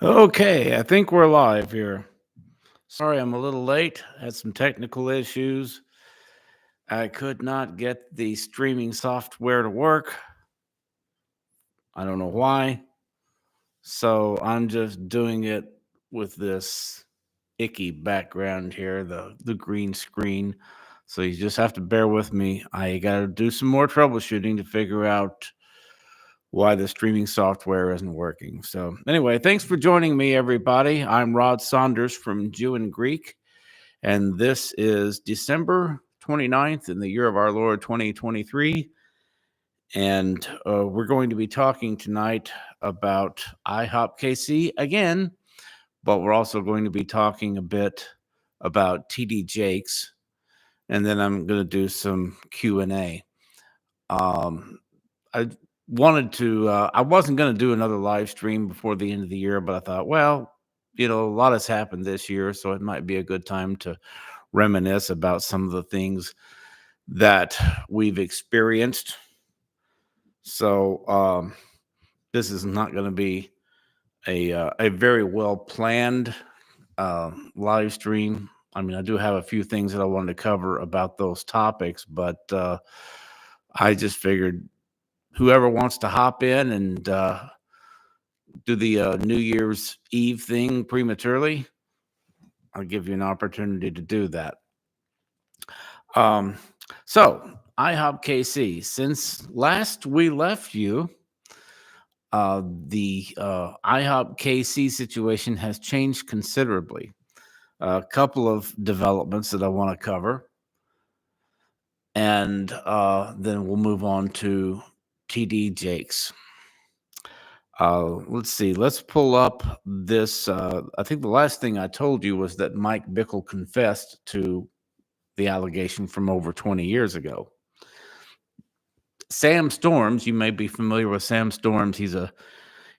Okay, I think we're live here. Sorry, I'm a little late. Had some technical issues. I could not get the streaming software to work. I don't know why. So I'm just doing it with this icky background here, the green screen. So you just have to bear with me. I got to do some more troubleshooting to figure out why the streaming software isn't working. So anyway, thanks for joining me, everybody. I'm Rod Saunders from Jew and Greek. And this is December 29th in the year of our Lord 2023. And we're going to be talking tonight about IHOPKC again, but we're also going to be talking a bit about TD Jakes. And then I'm going to do some Q&A. I I wasn't going to do another live stream before the end of the year, but I thought, well, a lot has happened this year, so it might be a good time to reminisce about some of the things that we've experienced. So this is not going to be a very well planned live stream. I mean, I do have a few things that I wanted to cover about those topics, but I just figured whoever wants to hop in and do the New Year's Eve thing prematurely, I'll give you an opportunity to do that. So IHOPKC, since last we left you, the IHOPKC situation has changed considerably. A couple of developments that I want to cover, and then we'll move on to TD Jakes. Let's see. Let's pull up this. I think the last thing I told you was that Mike Bickle confessed to the allegation from over 20 years ago. Sam Storms, you may be familiar with Sam Storms. He's a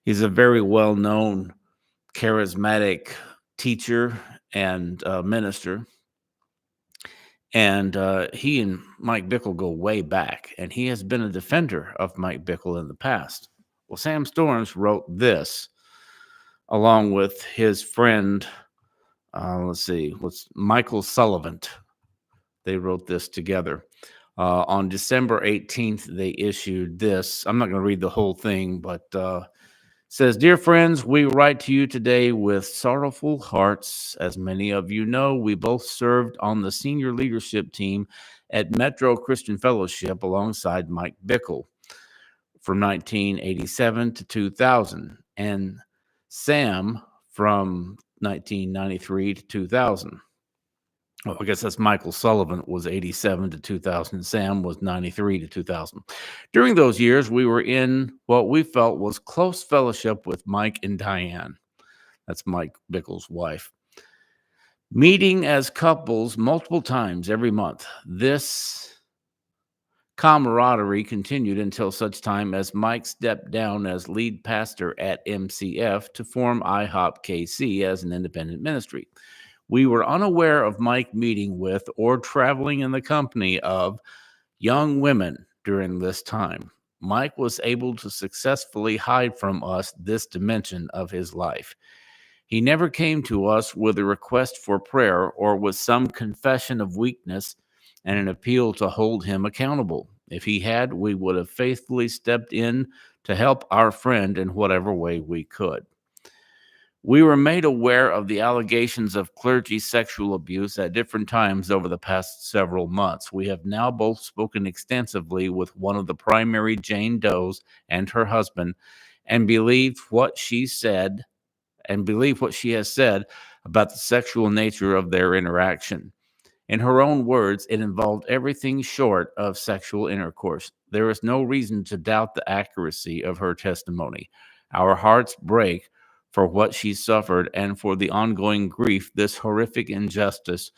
very well-known, charismatic teacher and minister. And he and Mike Bickle go way back, and he has been a defender of Mike Bickle in the past. Well, Sam Storms wrote this along with his friend, Michael Sullivan. They wrote this together. On December 18th, they issued this. I'm not going to read the whole thing, but says, "Dear friends, we write to you today with sorrowful hearts. As many of you know, we both served on the senior leadership team at Metro Christian Fellowship alongside Mike Bickle from 1987 to 2000, and Sam from 1993 to 2000. Well, I guess that's Michael Sullivan was 87 to 2000. Sam was 93 to 2000. During those years, we were in what we felt was close fellowship with Mike and Diane. That's Mike Bickle's wife. Meeting as couples multiple times every month. This camaraderie continued until such time as Mike stepped down as lead pastor at MCF to form IHOPKC as an independent ministry. We were unaware of Mike meeting with or traveling in the company of young women during this time. Mike was able to successfully hide from us this dimension of his life. He never came to us with a request for prayer or with some confession of weakness and an appeal to hold him accountable. If he had, we would have faithfully stepped in to help our friend in whatever way we could. We were made aware of the allegations of clergy sexual abuse at different times over the past several months. We have now both spoken extensively with one of the primary Jane Does and her husband and believe what she has said about the sexual nature of their interaction. In her own words, it involved everything short of sexual intercourse. There is no reason to doubt the accuracy of her testimony. Our hearts break for what she suffered and for the ongoing grief this horrific injustice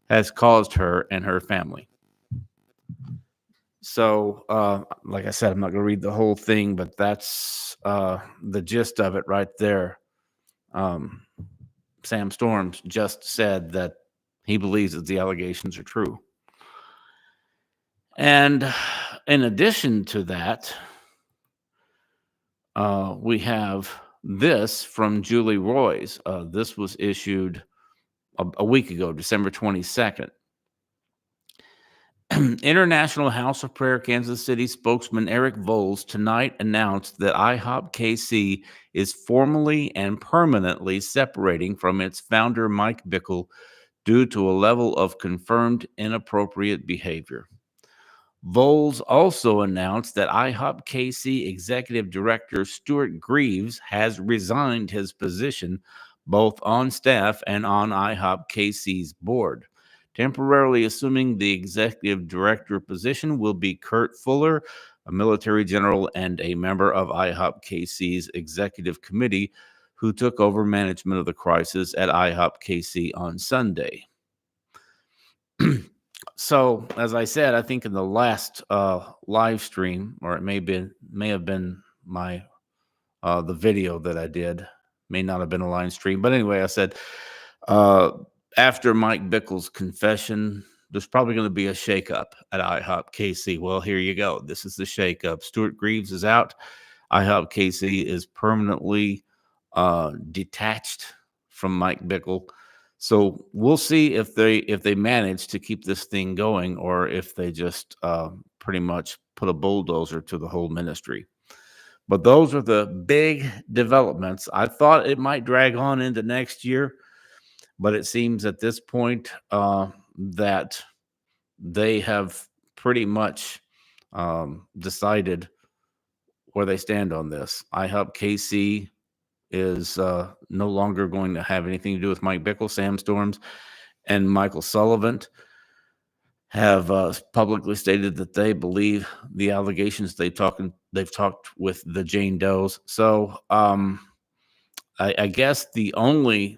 has caused her and her family." So, like I said, I'm not going to read the whole thing, but that's the gist of it right there. Sam Storms just said that he believes that the allegations are true. And in addition to that, we have this from Julie Roy's. This was issued a week ago, December 22nd. International House of Prayer Kansas City spokesman Eric Voles tonight announced that IHOPKC is formally and permanently separating from its founder, Mike Bickle, due to a level of confirmed inappropriate behavior. Voles also announced that IHOPKC Executive Director Stuart Greaves has resigned his position both on staff and on IHOPKC's board. Temporarily assuming the executive director position will be Kurt Fuller, a military general and a member of IHOPKC's executive committee, who took over management of the crisis at IHOPKC on Sunday. So, as I said, I think in the last live stream, or it may have been my the video that I did, may not have been a live stream, but anyway, I said after Mike Bickle's confession, there's probably going to be a shakeup at IHOPKC. Well, here you go. This is the shakeup. Stuart Greaves is out. IHOPKC is permanently detached from Mike Bickle. So we'll see if they manage to keep this thing going, or if they just pretty much put a bulldozer to the whole ministry. But those are the big developments. I thought it might drag on into next year, but it seems at this point that they have pretty much decided where they stand on this. IHOPKC is no longer going to have anything to do with Mike Bickle. Sam Storms and Michael Sullivan have publicly stated that they believe the allegations. They've talked with the Jane Does. So I guess the only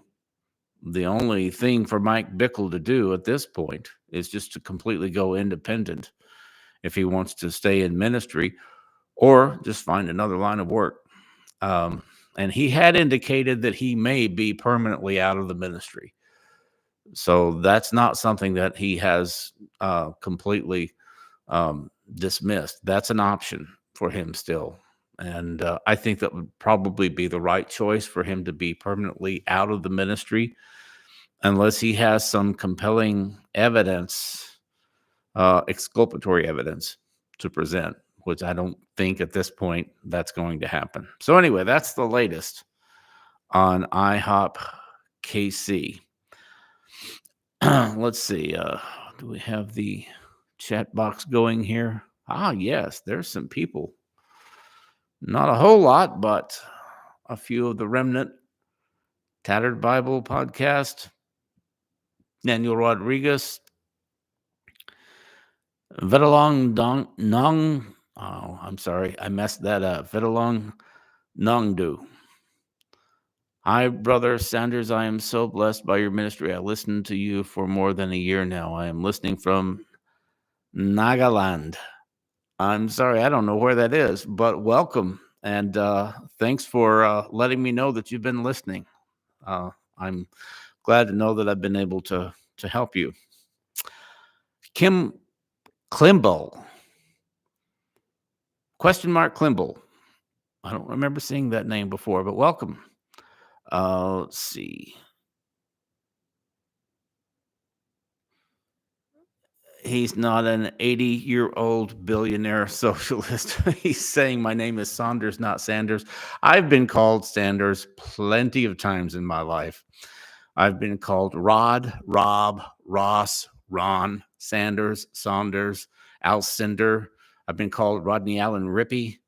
thing for Mike Bickle to do at this point is just to completely go independent if he wants to stay in ministry, or just find another line of work. And he had indicated that he may be permanently out of the ministry. So that's not something that he has completely dismissed. That's an option for him still. And I think that would probably be the right choice for him to be permanently out of the ministry, unless he has some compelling evidence, exculpatory evidence to present, which I don't think at this point that's going to happen. So anyway, that's the latest on IHOPKC. Let's see. Do we have the chat box going here? Yes, there's some people. Not a whole lot, but a few of the remnant. Tattered Bible podcast. Daniel Rodriguez. Vetalong Nong. Oh, I'm sorry. I messed that up. Vetalong Nongdu. Hi, Brother Sanders. I am so blessed by your ministry. I listened to you for more than a year now. I am listening from Nagaland. I'm sorry, I don't know where that is, but welcome. And thanks for letting me know that you've been listening. I'm glad to know that I've been able to help you. Kim Klimble. Question mark Klimble. I don't remember seeing that name before, but welcome. Let's see. He's not an 80-year-old billionaire socialist. He's saying my name is Saunders, not Sanders. I've been called Sanders plenty of times in my life. I've been called Rod, Rob, Ross, Ron, Sanders, Saunders, Alcindor. I've been called Rodney Allen Rippey.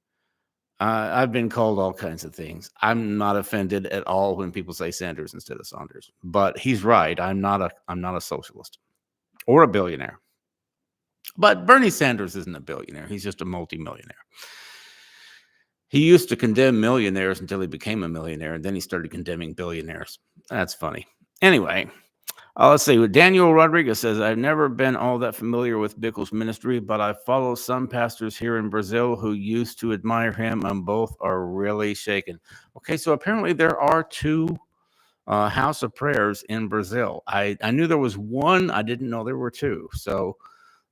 I've been called all kinds of things. I'm not offended at all when people say Sanders instead of Saunders. But he's right. I'm not a socialist or a billionaire. But Bernie Sanders isn't a billionaire. He's just a multimillionaire. He used to condemn millionaires until he became a millionaire, and then he started condemning billionaires. That's funny. Anyway, let's see. Daniel Rodriguez says, I've never been all that familiar with Bickle's ministry, but I follow some pastors here in Brazil who used to admire him, and both are really shaken. Okay, so apparently there are two house of prayers in Brazil. I knew there was one. I didn't know there were two. So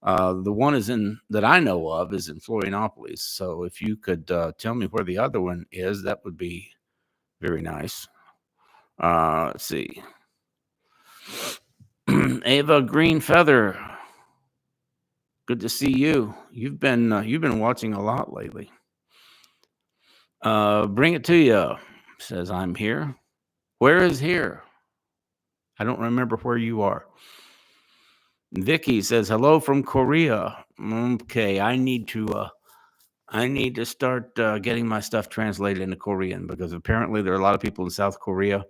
the one that I know of is in Florianopolis. So if you could tell me where the other one is, that would be Very nice. Let's see. Ava Green Feather. Good to see you. You've been watching a lot lately. Bring it to you. Says I'm here. Where is here? I don't remember where you are. Vicky says hello from Korea. Okay, I need to start getting my stuff translated into Korean, because apparently there are a lot of people in South Korea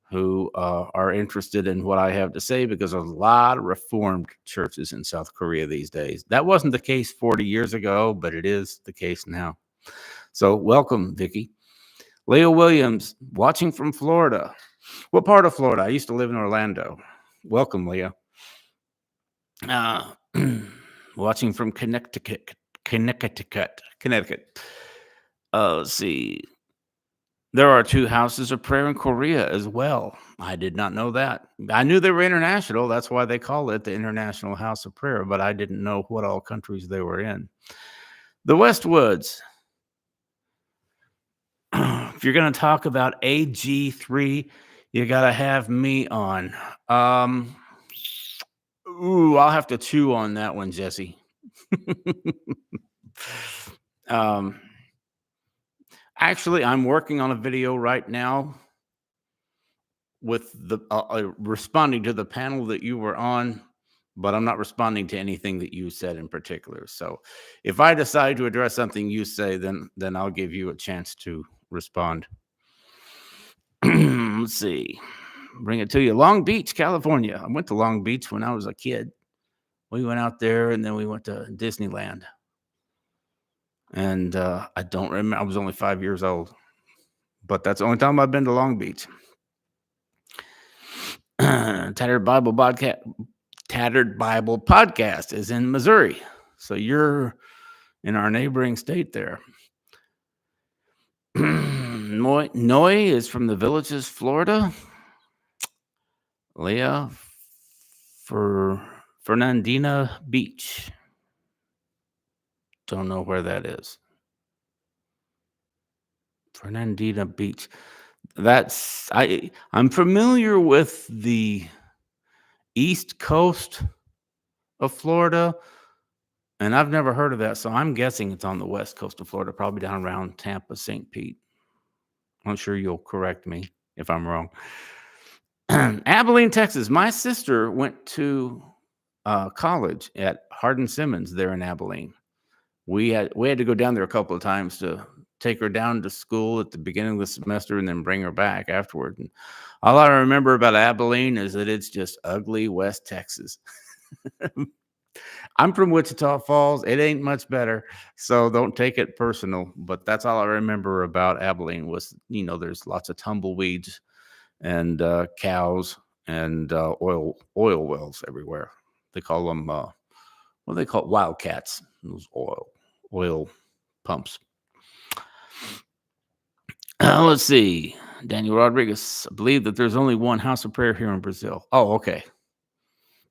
who are interested in what I have to say, because there's a lot of Reformed churches in South Korea these days. That wasn't the case 40 years ago, but it is the case now. So welcome, Vicky. Leo Williams, watching from Florida. What part of Florida? I used to live in Orlando. Welcome, Leo. Watching from Connecticut. Let's see. There are 2 houses of prayer in Korea as well. I did not know that. I knew they were international. That's why they call it the International House of Prayer, but I didn't know what all countries they were in. The Westwoods. If you're going to talk about AG3, you got to have me on. I'll have to chew on that one, Jesse. Actually, I'm working on a video right now with the responding to the panel that you were on, but I'm not responding to anything that you said in particular. So if I decide to address something you say, then I'll give you a chance to respond. Let's see. Bring it to you. Long Beach, California. I went to Long Beach when I was a kid. We went out there, and then we went to Disneyland. And I don't remember. I was only 5 years old. But that's the only time I've been to Long Beach. Tattered Bible Podcast is in Missouri. So you're in our neighboring state there. Noy is from the Villages, Florida. Leah for Fernandina Beach. Don't know where that is. Fernandina Beach. I'm familiar with the East Coast of Florida, and I've never heard of that, so I'm guessing it's on the West Coast of Florida, probably down around Tampa, St. Pete. I'm sure you'll correct me if I'm wrong. Abilene, Texas. My sister went to college at Hardin-Simmons there in Abilene. We had to go down there a couple of times to take her down to school at the beginning of the semester and then bring her back afterward. And all I remember about Abilene is that it's just ugly West Texas. I'm from Wichita Falls. It ain't much better, so don't take it personal. But that's all I remember about Abilene was, there's lots of tumbleweeds and cows and oil wells everywhere. They call them what do they call it? Wildcats. Those oil pumps. Let's see. Daniel Rodriguez. I believe that there's only one house of prayer here in Brazil. Oh, okay.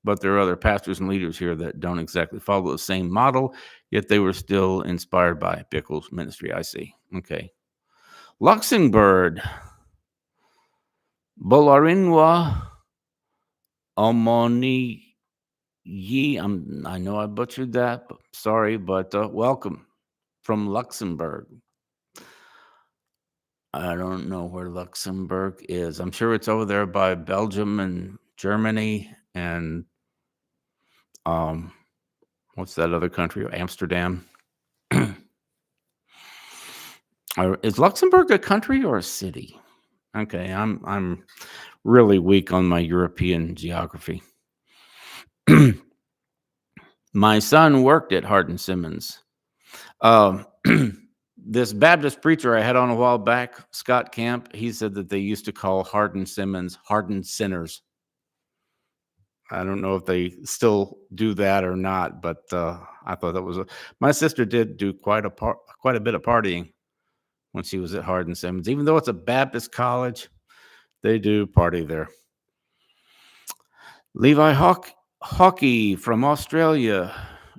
But there are other pastors and leaders here that don't exactly follow the same model, yet they were still inspired by Bickle's ministry. I see. Okay. Luxembourg. Bolarinwa Omoni. I know I butchered that. But sorry, but welcome from Luxembourg. I don't know where Luxembourg is. I'm sure it's over there by Belgium and Germany and what's that other country? Amsterdam. Is Luxembourg a country or a city? Okay, I'm really weak on my European geography. My son worked at Hardin-Simmons. This Baptist preacher I had on a while back, Scott Camp, he said that they used to call Hardin-Simmons hardened sinners. I don't know if they still do that or not, but I thought that was my sister did do quite a bit of partying when she was at Hardin-Simmons. Even though it's a Baptist college, they do party there. Levi Hockey from Australia.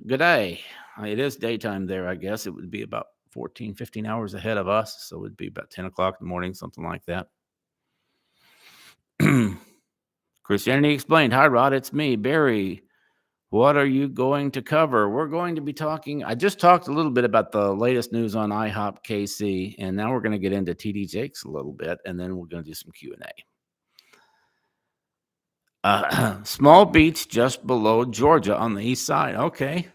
Good day. It is daytime there, I guess. It would be about 14, 15 hours ahead of us. So it'd be about 10 o'clock in the morning, something like that. Christianity Explained. Hi, Rod. It's me, Barry. What are you going to cover? We're going to be talking. I just talked a little bit about the latest news on IHOPKC, and now we're going to get into TD Jakes a little bit, and then we're going to do some Q&A. Small beach just below Georgia on the east side. Okay.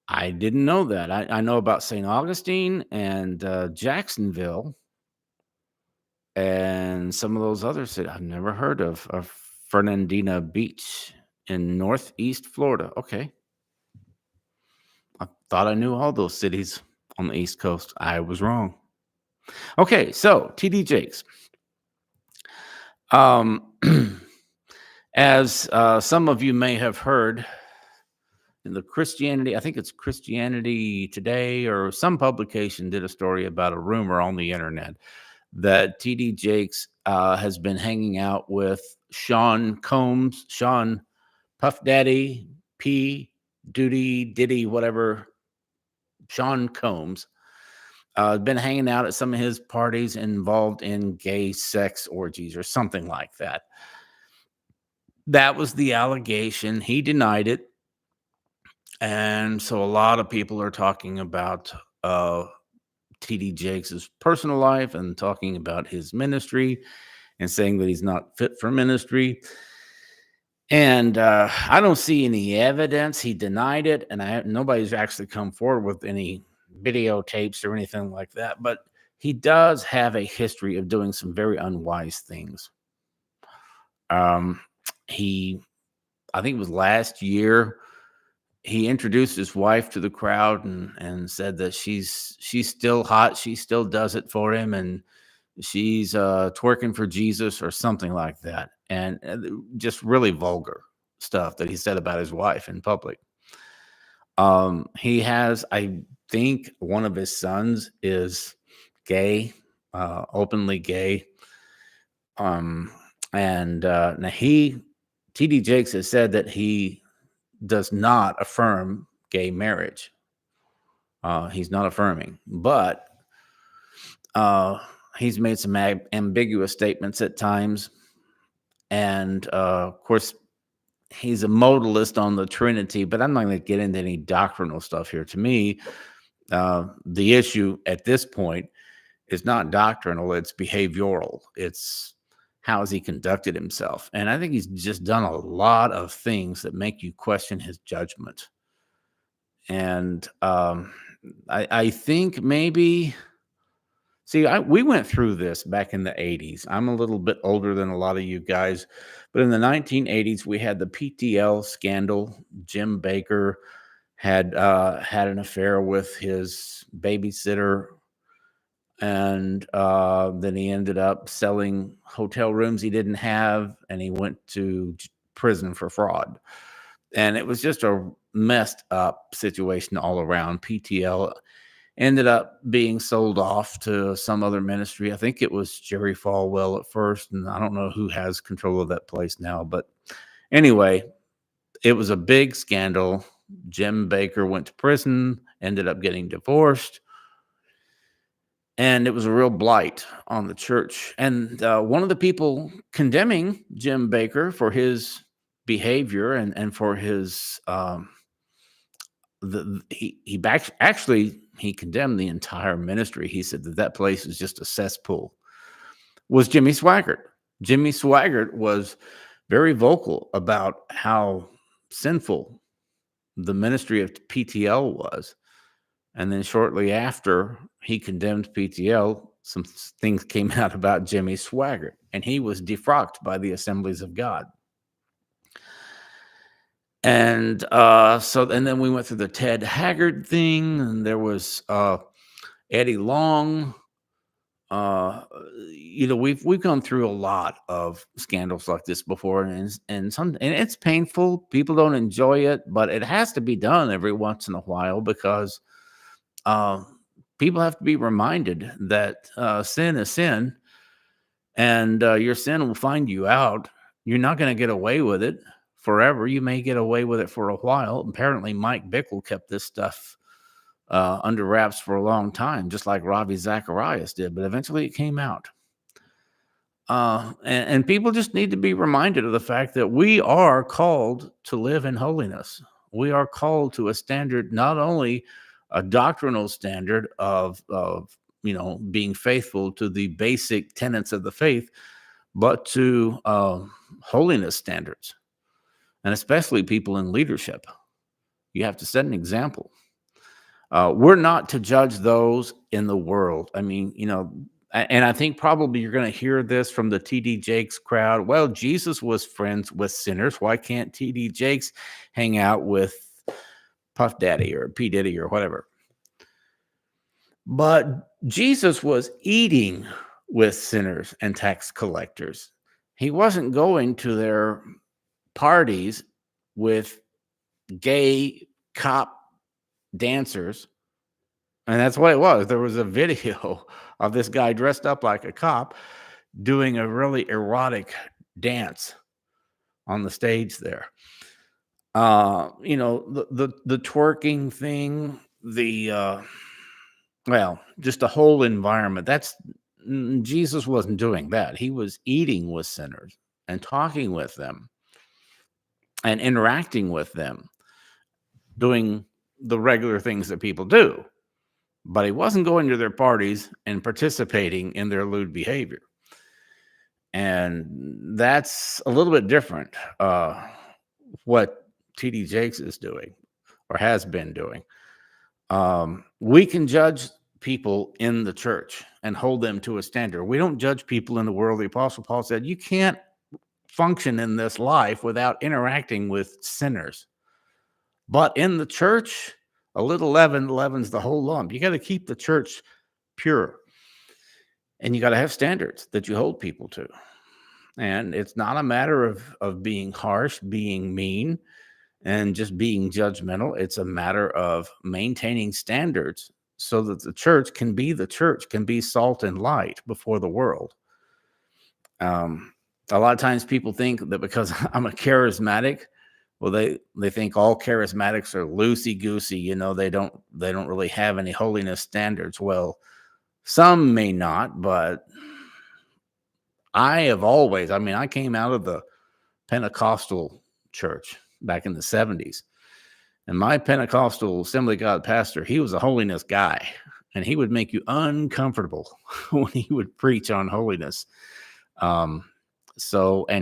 I didn't know that. I know about St. Augustine and Jacksonville and some of those other cities. I've never heard of Fernandina Beach in Northeast Florida. Okay. I thought I knew all those cities on the East Coast. I was wrong. Okay, so TD Jakes. As some of you may have heard in the Christianity, I think it's Christianity Today or some publication did a story about a rumor on the internet that TD Jakes has been hanging out with Sean Combs, Sean Puff Daddy, P, Diddy, whatever, Sean Combs, been hanging out at some of his parties involved in gay sex orgies or something like that. That was the allegation. He denied it. And so a lot of people are talking about TD Jakes' personal life and talking about his ministry and saying that he's not fit for ministry. And I don't see any evidence. He denied it, and nobody's actually come forward with any videotapes or anything like that. But he does have a history of doing some very unwise things. I think it was last year, he introduced his wife to the crowd and said that she's still hot. She still does it for him, and she's twerking for Jesus or something like that. And just really vulgar stuff that he said about his wife in public. He has, I think one of his sons is gay, openly gay. And now TD Jakes has said that he does not affirm gay marriage. He's not affirming, but he's made some ambiguous statements at times. And of course, he's a modalist on the Trinity, but I'm not going to get into any doctrinal stuff here. To me, the issue at this point is not doctrinal, it's behavioral. It's how has he conducted himself? And I think he's just done a lot of things that make you question his judgment. And I think maybe, we went through this back in the 80s. I'm a little bit older than a lot of you guys, but in the 1980s, we had the PTL scandal. Jim Bakker had an affair with his babysitter, and then he ended up selling hotel rooms he didn't have, and he went to prison for fraud. And it was just a messed up situation all around. PTL ended up being sold off to some other ministry. I think it was Jerry Falwell at first, and I don't know who has control of that place now. But anyway, it was a big scandal. Jim Bakker went to prison, ended up getting divorced. And it was a real blight on the church. And one of the people condemning Jim Bakker for his behavior and for his he condemned the entire ministry. He said that place is just a cesspool. Was Jimmy Swaggart. Jimmy Swaggart was very vocal about how sinful the ministry of PTL was. And then shortly after he condemned PTL, some things came out about Jimmy Swaggart, and he was defrocked by the Assemblies of God. And then we went through the Ted Haggard thing, and there was Eddie Long. We've gone through a lot of scandals like this before, and it's painful. People don't enjoy it, but it has to be done every once in a while because people have to be reminded that sin is sin, and your sin will find you out. You're not going to get away with it forever. You may get away with it for a while. Apparently, Mike Bickle kept this stuff under wraps for a long time, just like Ravi Zacharias did, but eventually it came out. And people just need to be reminded of the fact that we are called to live in holiness. We are called to a standard, not only a doctrinal standard of being faithful to the basic tenets of the faith, but to holiness standards, and especially people in leadership. You have to set an example. We're not to judge those in the world. I mean, and I think probably you're going to hear this from the T.D. Jakes crowd. Well, Jesus was friends with sinners. Why can't T.D. Jakes hang out with Puff Daddy or P. Diddy or whatever? But Jesus was eating with sinners and tax collectors. He wasn't going to their parties with gay cop dancers. And that's what it was. There was a video of this guy dressed up like a cop doing a really erotic dance on the stage there. The twerking thing, just the whole environment. Jesus wasn't doing that. He was eating with sinners and talking with them and interacting with them, doing the regular things that people do. But he wasn't going to their parties and participating in their lewd behavior. And that's a little bit different, what T.D. Jakes is doing or has been doing. We can judge people in the church and hold them to a standard. We don't judge people in the world. The Apostle Paul said, you can't function in this life without interacting with sinners. But in the church, a little leaven leavens the whole lump. You got to keep the church pure. And you got to have standards that you hold people to. And it's not a matter of being harsh, being mean, and just being judgmental. It's a matter of maintaining standards so that the church can be salt and light before the world. A lot of times people think that because I'm a charismatic, well, they think all charismatics are loosey-goosey. They don't really have any holiness standards. Well, some may not, but I came out of the Pentecostal church back in the 70s. And my Pentecostal Assembly of God pastor, he was a holiness guy. And he would make you uncomfortable when he would preach on holiness. And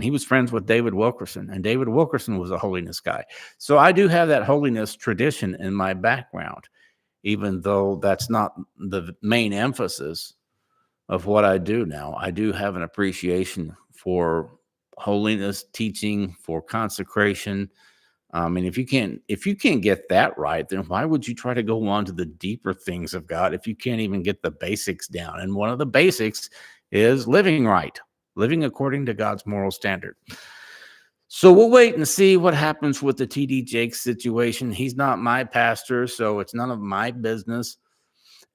he was friends with David Wilkerson, and David Wilkerson was a holiness guy. So I do have that holiness tradition in my background, even though that's not the main emphasis of what I do now. I do have an appreciation for holiness teaching, for consecration. And if you can't get that right, then why would you try to go on to the deeper things of God if you can't even get the basics down? And one of the basics is living right. Living according to God's moral standard. So we'll wait and see what happens with the T.D. Jakes situation. He's not my pastor, so it's none of my business.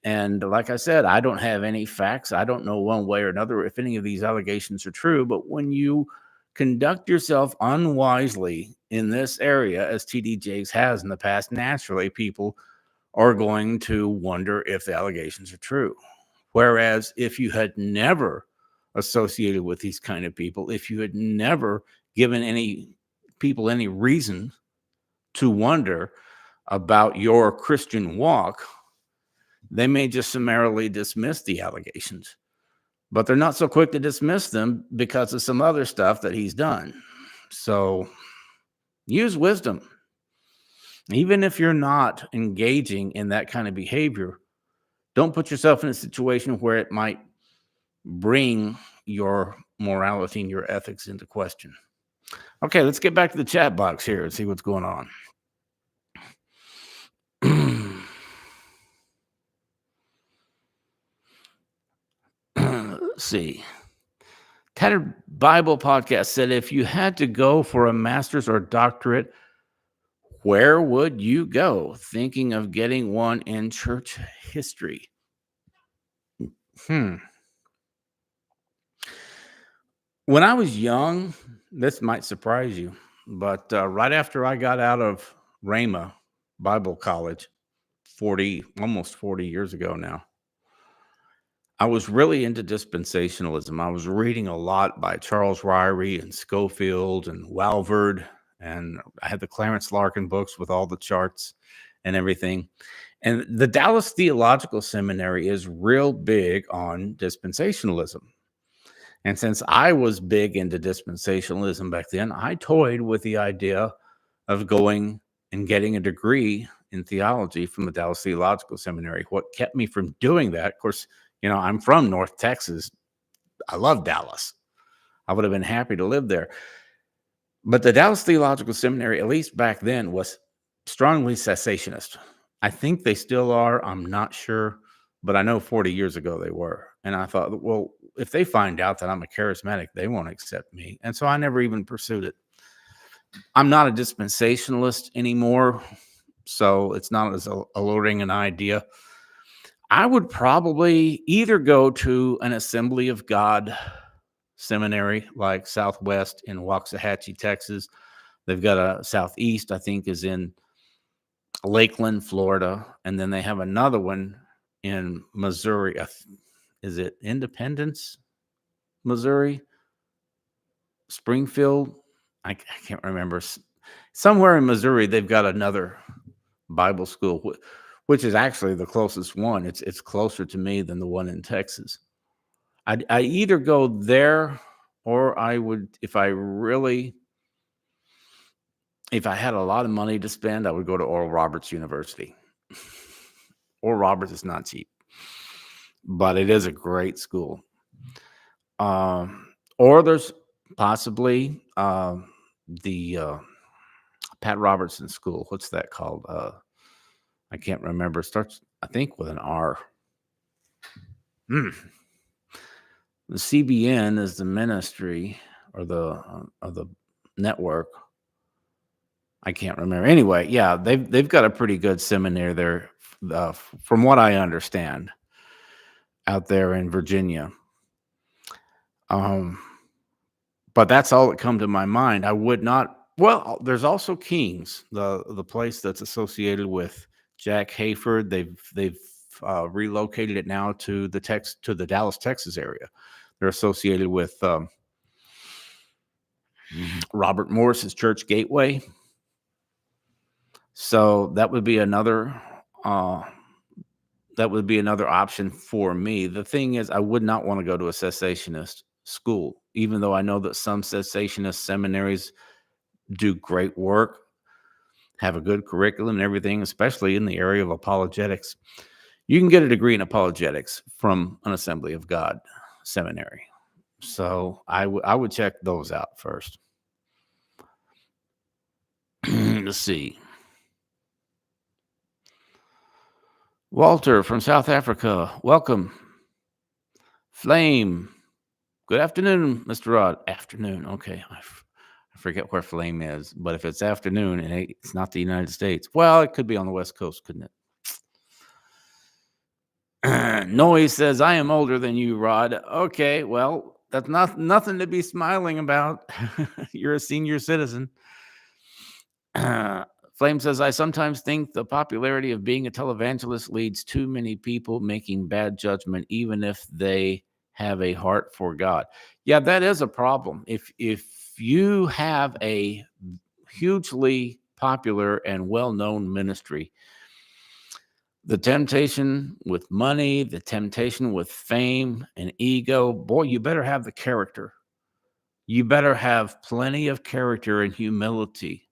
And like I said, I don't have any facts. I don't know one way or another if any of these allegations are true. But when you conduct yourself unwisely in this area, as T.D. Jakes has in the past, naturally people are going to wonder if the allegations are true. Whereas if you had never associated with these kind of people, if you had never given any people any reason to wonder about your Christian walk, they may just summarily dismiss the allegations. But they're not so quick to dismiss them because of some other stuff that he's done. So use wisdom. Even if you're not engaging in that kind of behavior, don't put yourself in a situation where it might bring your morality and your ethics into question. Okay, let's get back to the chat box here and see what's going on. Let's see. Tattered Bible Podcast said, if you had to go for a master's or doctorate, where would you go? Thinking of getting one in church history. When I was young, this might surprise you, but right after I got out of Rhema Bible College, almost 40 years ago now. I was really into dispensationalism. I was reading a lot by Charles Ryrie and Schofield and Walvoord, and I had the Clarence Larkin books with all the charts and everything. And the Dallas Theological Seminary is real big on dispensationalism. And since I was big into dispensationalism back then, I toyed with the idea of going and getting a degree in theology from the Dallas Theological Seminary. What kept me from doing that, of course, I'm from North Texas. I love Dallas. I would have been happy to live there. But the Dallas Theological Seminary, at least back then, was strongly cessationist. I think they still are. I'm not sure. But I know 40 years ago they were. And I thought, well, if they find out that I'm a charismatic, they won't accept me. And so I never even pursued it. I'm not a dispensationalist anymore, so it's not as alluring an idea. I would probably either go to an Assembly of God seminary like Southwest in Waxahachie, Texas. They've got a Southeast, I think, is in Lakeland, Florida. And then they have another one in Missouri. Is it Independence, Missouri? Springfield? I can't remember. Somewhere in Missouri, they've got another Bible school, which is actually the closest one. It's closer to me than the one in Texas. I either go there, or I would, if I had a lot of money to spend, I would go to Oral Roberts University. Oral Roberts is not cheap, but it is a great school. Or there's possibly the Pat Robertson School. What's that called? I can't remember. It starts, I think, with an R. The CBN is the ministry or the network. I can't remember. Anyway, yeah, they've got a pretty good seminary there, from what I understand, out there in Virginia. But that's all that come to my mind. I would not. Well, there's also King's, the place that's associated with Jack Hayford. They've relocated it now to the Dallas, Texas area. They're associated with Robert Morris's Church Gateway. So that would be another option for me. The thing is, I would not want to go to a cessationist school, even though I know that some cessationist seminaries do great work, have a good curriculum and everything, especially in the area of apologetics. You can get a degree in apologetics from an Assembly of God seminary. So I would check those out first. Let's see. Walter from South Africa, welcome. Flame, good afternoon, Mr. Rod. Afternoon, okay. I forget where Flame is, but if it's afternoon and it's not the United States, well, it could be on the West Coast, couldn't it? Noise says, I am older than you, Rod. Okay, well, that's nothing to be smiling about. You're a senior citizen. Flame says, I sometimes think the popularity of being a televangelist leads too many people making bad judgment, even if they have a heart for God. Yeah, that is a problem. If you have a hugely popular and well-known ministry, the temptation with money, the temptation with fame and ego, boy, you better have the character. You better have plenty of character and humility,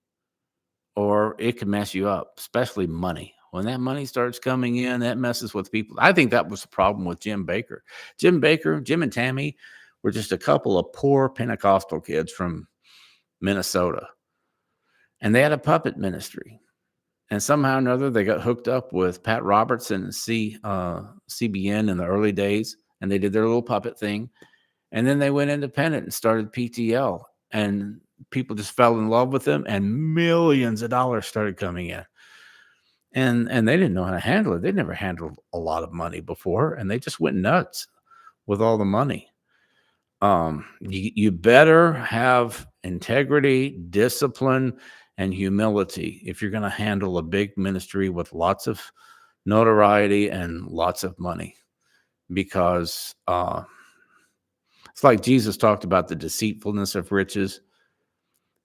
or it can mess you up, especially money. When that money starts coming in, that messes with people. I think that was the problem with Jim Baker. Jim and Tammy were just a couple of poor Pentecostal kids from Minnesota. And they had a puppet ministry. And somehow or another, they got hooked up with Pat Robertson and CBN in the early days. And they did their little puppet thing. And then they went independent and started PTL. And people just fell in love with them. And millions of dollars started coming in. And they didn't know how to handle it. They'd never handled a lot of money before. And they just went nuts with all the money. You better have integrity, discipline, and humility if you're going to handle a big ministry with lots of notoriety and lots of money, because it's like Jesus talked about the deceitfulness of riches.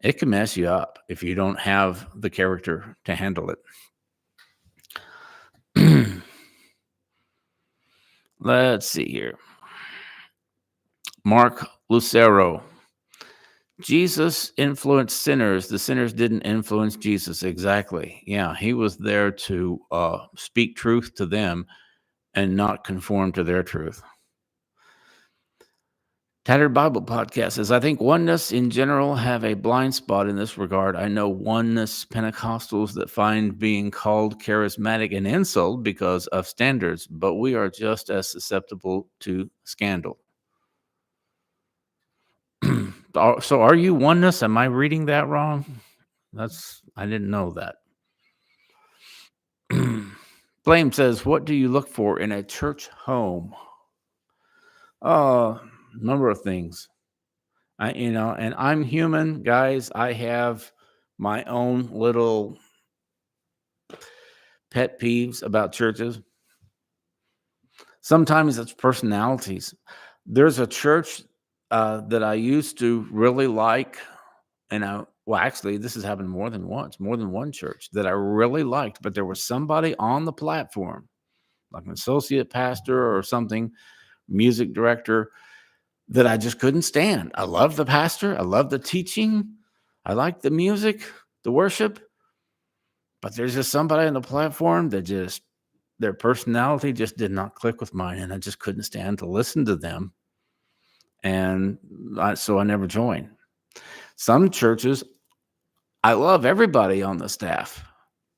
It can mess you up if you don't have the character to handle it. Let's see here. Mark Lucero. Jesus influenced sinners. The sinners didn't influence Jesus. Exactly. Yeah, he was there to speak truth to them and not conform to their truth. Tattered Bible Podcast says, I think oneness in general have a blind spot in this regard. I know oneness Pentecostals that find being called charismatic an insult because of standards, but we are just as susceptible to scandal. So are you oneness? Am I reading that wrong? I didn't know that. Blame says, what do you look for in a church home? Number of things. And I'm human, guys. I have my own little pet peeves about churches. Sometimes it's personalities. There's a church that I used to really like, and actually, this has happened more than one church that I really liked, but there was somebody on the platform, like an associate pastor or something, music director, that I just couldn't stand. I love the pastor. I love the teaching. I like the music, the worship. But there's just somebody on the platform that their personality just did not click with mine. And I just couldn't stand to listen to them. And so I never joined. Some churches, I love everybody on the staff.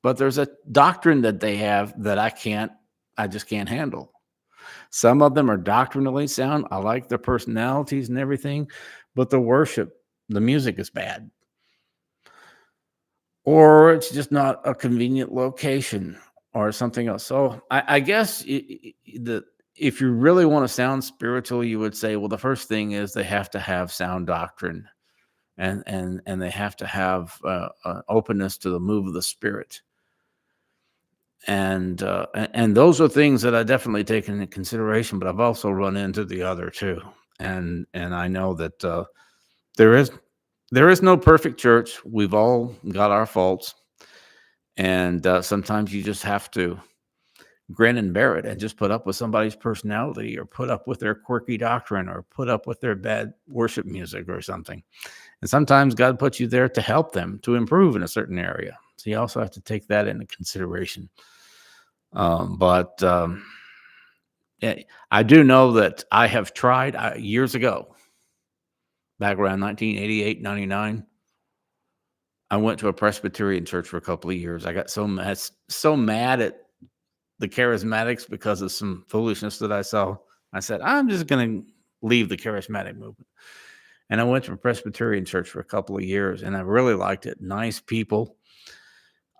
But there's a doctrine that they have that I just can't handle. Some of them are doctrinally sound. I like their personalities and everything, but the worship, the music is bad. Or it's just not a convenient location or something else. So I guess if you really want to sound spiritual, you would say, well, the first thing is they have to have sound doctrine and they have to have an openness to the move of the Spirit. And those are things that I definitely take into consideration, but I've also run into the other too. And I know that there is no perfect church. We've all got our faults. And sometimes you just have to grin and bear it and just put up with somebody's personality or put up with their quirky doctrine or put up with their bad worship music or something. And sometimes God puts you there to help them to improve in a certain area. So you also have to take that into consideration. But I do know that I have tried years ago, back around 1988, 99. I went to a Presbyterian church for a couple of years. I got so mad at the charismatics because of some foolishness that I saw. I said, I'm just going to leave the charismatic movement. And I went to a Presbyterian church for a couple of years, and I really liked it. Nice people.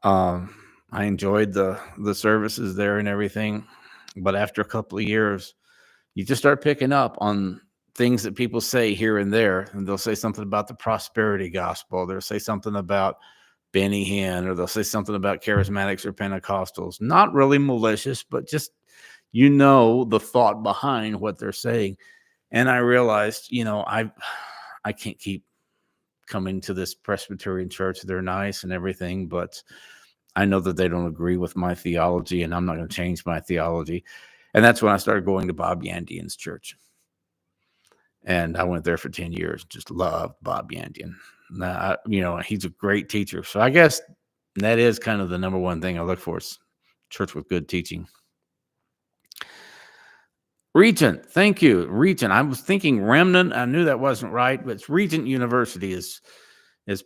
I enjoyed the services there and everything. But after a couple of years, you just start picking up on things that people say here and there. And they'll say something about the prosperity gospel. They'll say something about Benny Hinn, or they'll say something about charismatics or Pentecostals. Not really malicious, but just, the thought behind what they're saying. And I realized, I can't keep coming to this Presbyterian church. They're nice and everything, but I know that they don't agree with my theology, and I'm not going to change my theology. And that's when I started going to Bob Yandian's church. And I went there for 10 years, just loved Bob Yandian. Now, he's a great teacher. So I guess that is kind of the number one thing I look for, is church with good teaching. Regent, thank you. Regent, I was thinking Remnant. I knew that wasn't right, but it's Regent University is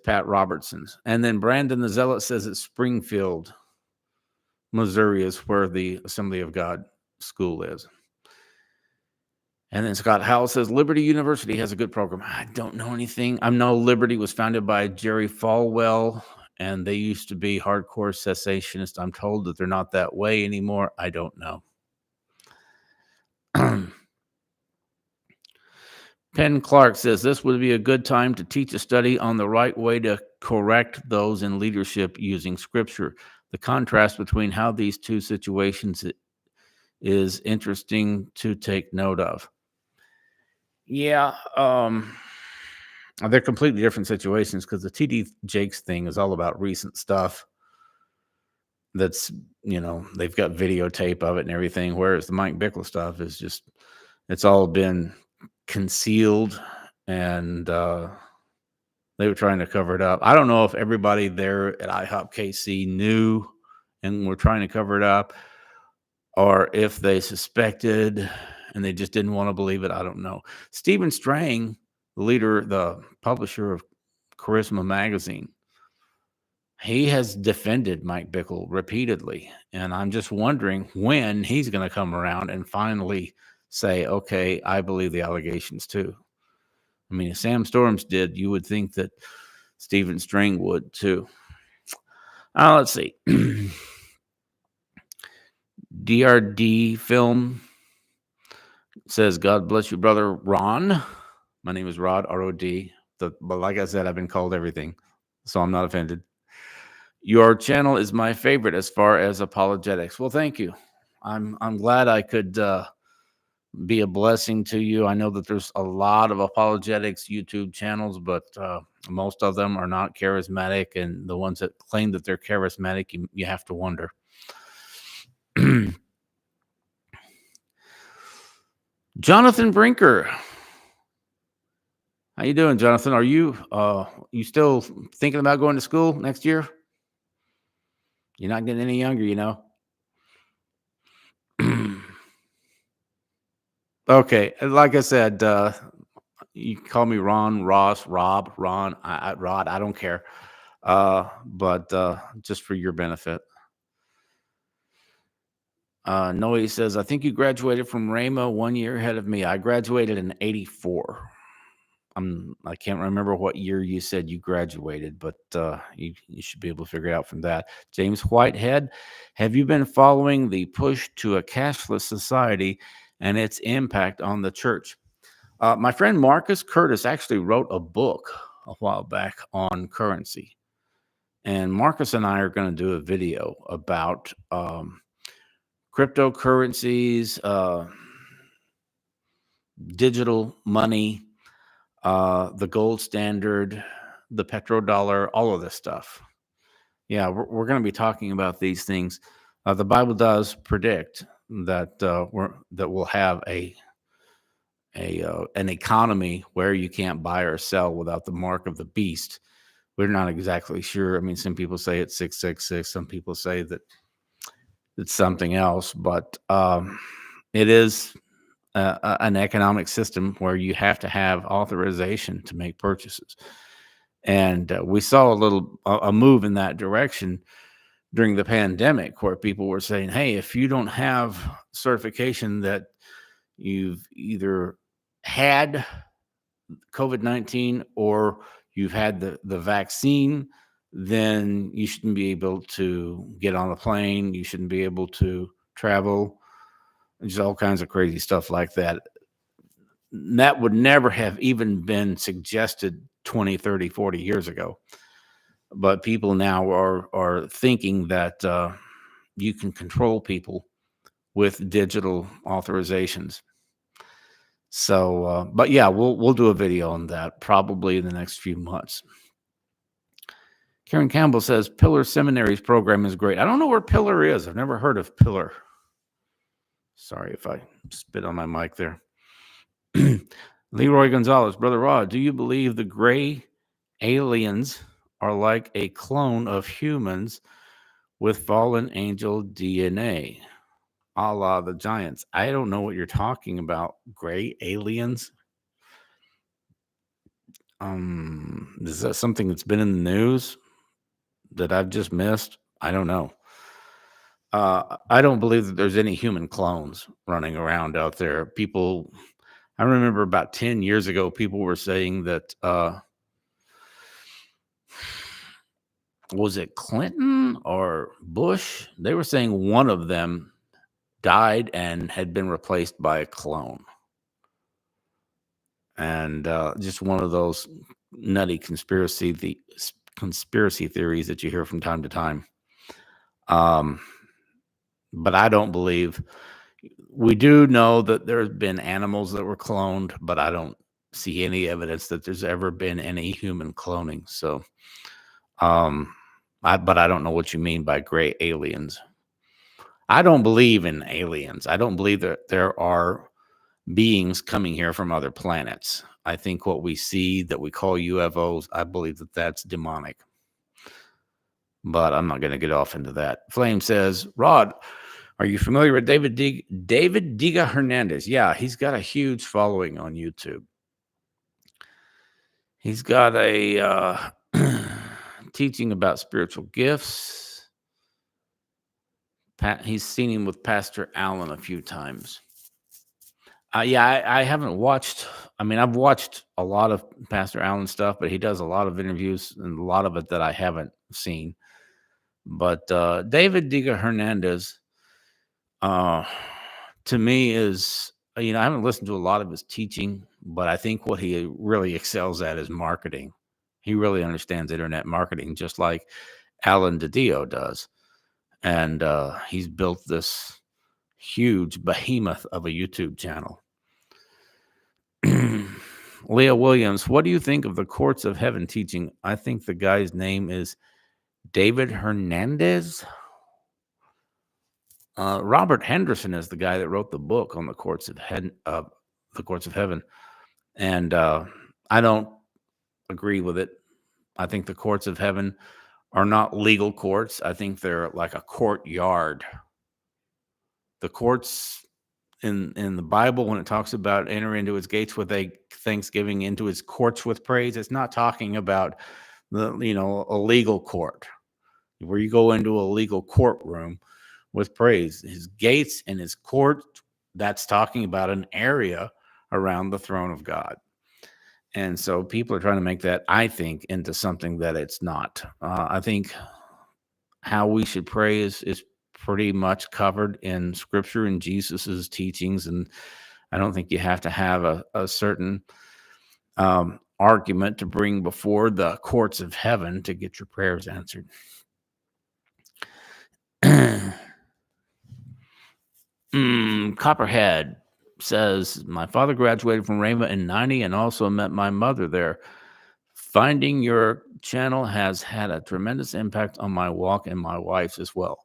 Pat Robertson's. And then Brandon the Zealot says it's Springfield, Missouri is where the Assembly of God school is. And then Scott Howell says Liberty University has a good program. I don't know anything. I know Liberty was founded by Jerry Falwell, and they used to be hardcore cessationists. I'm told that they're not that way anymore. I don't know. Penn Clark says this would be a good time to teach a study on the right way to correct those in leadership using scripture. The contrast between how these two situations is interesting to take note of. Yeah, they're completely different situations because the TD Jakes thing is all about recent stuff. That's, they've got videotape of it and everything. Whereas the Mike Bickle stuff is just, it's all been concealed, and they were trying to cover it up. I don't know if everybody there at IHOPKC knew and were trying to cover it up, or if they suspected and they just didn't want to believe it. I don't know. Stephen Strang, the publisher of Charisma magazine, he has defended Mike Bickle repeatedly. And I'm just wondering when he's going to come around and finally say, okay, I believe the allegations too. I mean, if Sam Storms did, you would think that Stephen Strang would too. Let's see. DRD Film says, God bless you, brother Ron. My name is Rod, R-O-D. But like I said, I've been called everything, so I'm not offended. Your channel is my favorite as far as apologetics. Well, thank you. I'm glad I could be a blessing to you. I know that there's a lot of apologetics YouTube channels, but most of them are not charismatic, and the ones that claim that they're charismatic, you have to wonder. Jonathan Brinker. How you doing, Jonathan? Are you still thinking about going to school next year? You're not getting any younger, Okay, like I said, you can call me Ron, Ross, Rob, Ron, Rod. I don't care, but just for your benefit. Noe says, I think you graduated from Rhema 1 year ahead of me. I graduated in 84. I can't remember what year you said you graduated, but you should be able to figure it out from that. James Whitehead, have you been following the push to a cashless society and its impact on the church? My friend Marcus Curtis actually wrote a book a while back on currency. And Marcus and I are going to do a video about cryptocurrencies, digital money, the gold standard, the petrodollar, all of this stuff. Yeah, we're going to be talking about these things. The Bible does predict that we'll have an economy where you can't buy or sell without the mark of the beast. We're not exactly sure. I mean, some people say it's 666. Some people say that it's something else, but it is an economic system where you have to have authorization to make purchases. And we saw a move in that direction during the pandemic, where people were saying, hey, if you don't have certification that you've either had COVID-19 or you've had the vaccine, then you shouldn't be able to get on a plane. You shouldn't be able to travel. Just all kinds of crazy stuff like that. That would never have even been suggested 20, 30, 40 years ago. But people now are thinking that you can control people with digital authorizations. So, but yeah, we'll do a video on that probably in the next few months. Karen Campbell says Pillar Seminary's program is great. I don't know where Pillar is. I've never heard of Pillar. Sorry if I spit on my mic there. Leroy Gonzalez, Brother Rod, do you believe the gray aliens are like a clone of humans with fallen angel DNA, a la the Giants? I don't know what you're talking about. Gray aliens? Is that something that's been in the news that I've just missed? I don't know. I don't believe that there's any human clones running around out there. I remember about 10 years ago, people were saying that, was it Clinton or Bush? They were saying one of them died and had been replaced by a clone. And just one of those nutty conspiracy theories that you hear from time to time. But I don't believe. We do know that there's been animals that were cloned, but I don't see any evidence that there's ever been any human cloning. So, but I don't know what you mean by gray aliens. I don't believe in aliens. I don't believe that there are beings coming here from other planets. I think what we see that we call UFOs, I believe that that's demonic. But I'm not going to get off into that. Flame says, Rod, are you familiar with David Diga Hernandez? Yeah, he's got a huge following on YouTube. He's got a teaching about spiritual gifts. He's seen him with Pastor Allen a few times. Yeah, I haven't watched. I mean, I've watched a lot of Pastor Allen stuff, but he does a lot of interviews and a lot of it that I haven't seen. But David Diga Hernandez, to me, is, I haven't listened to a lot of his teaching, but I think what he really excels at is marketing. He really understands internet marketing, just like Alan DiDio does. And he's built this huge behemoth of a YouTube channel. Leah Williams, what do you think of the Courts of Heaven teaching? I think the guy's name is David Hernandez. Robert Henderson is the guy that wrote the book on the Courts of Heaven, and I don't agree with it. I think the Courts of Heaven are not legal courts. I think they're like a courtyard. The courts in the Bible, when it talks about enter into his gates with a thanksgiving, into his courts with praise, it's not talking about a legal court where you go into a legal courtroom with praise. His gates and his court, that's talking about an area around the throne of God. And so people are trying to make that, I think, into something that it's not. I think how we should pray is pretty much covered in Scripture and Jesus's teachings, and I don't think you have to have a certain argument to bring before the courts of heaven to get your prayers answered. Copperhead says, my father graduated from Rhema in 90 and also met my mother there. Finding your channel has had a tremendous impact on my walk and my wife's as well.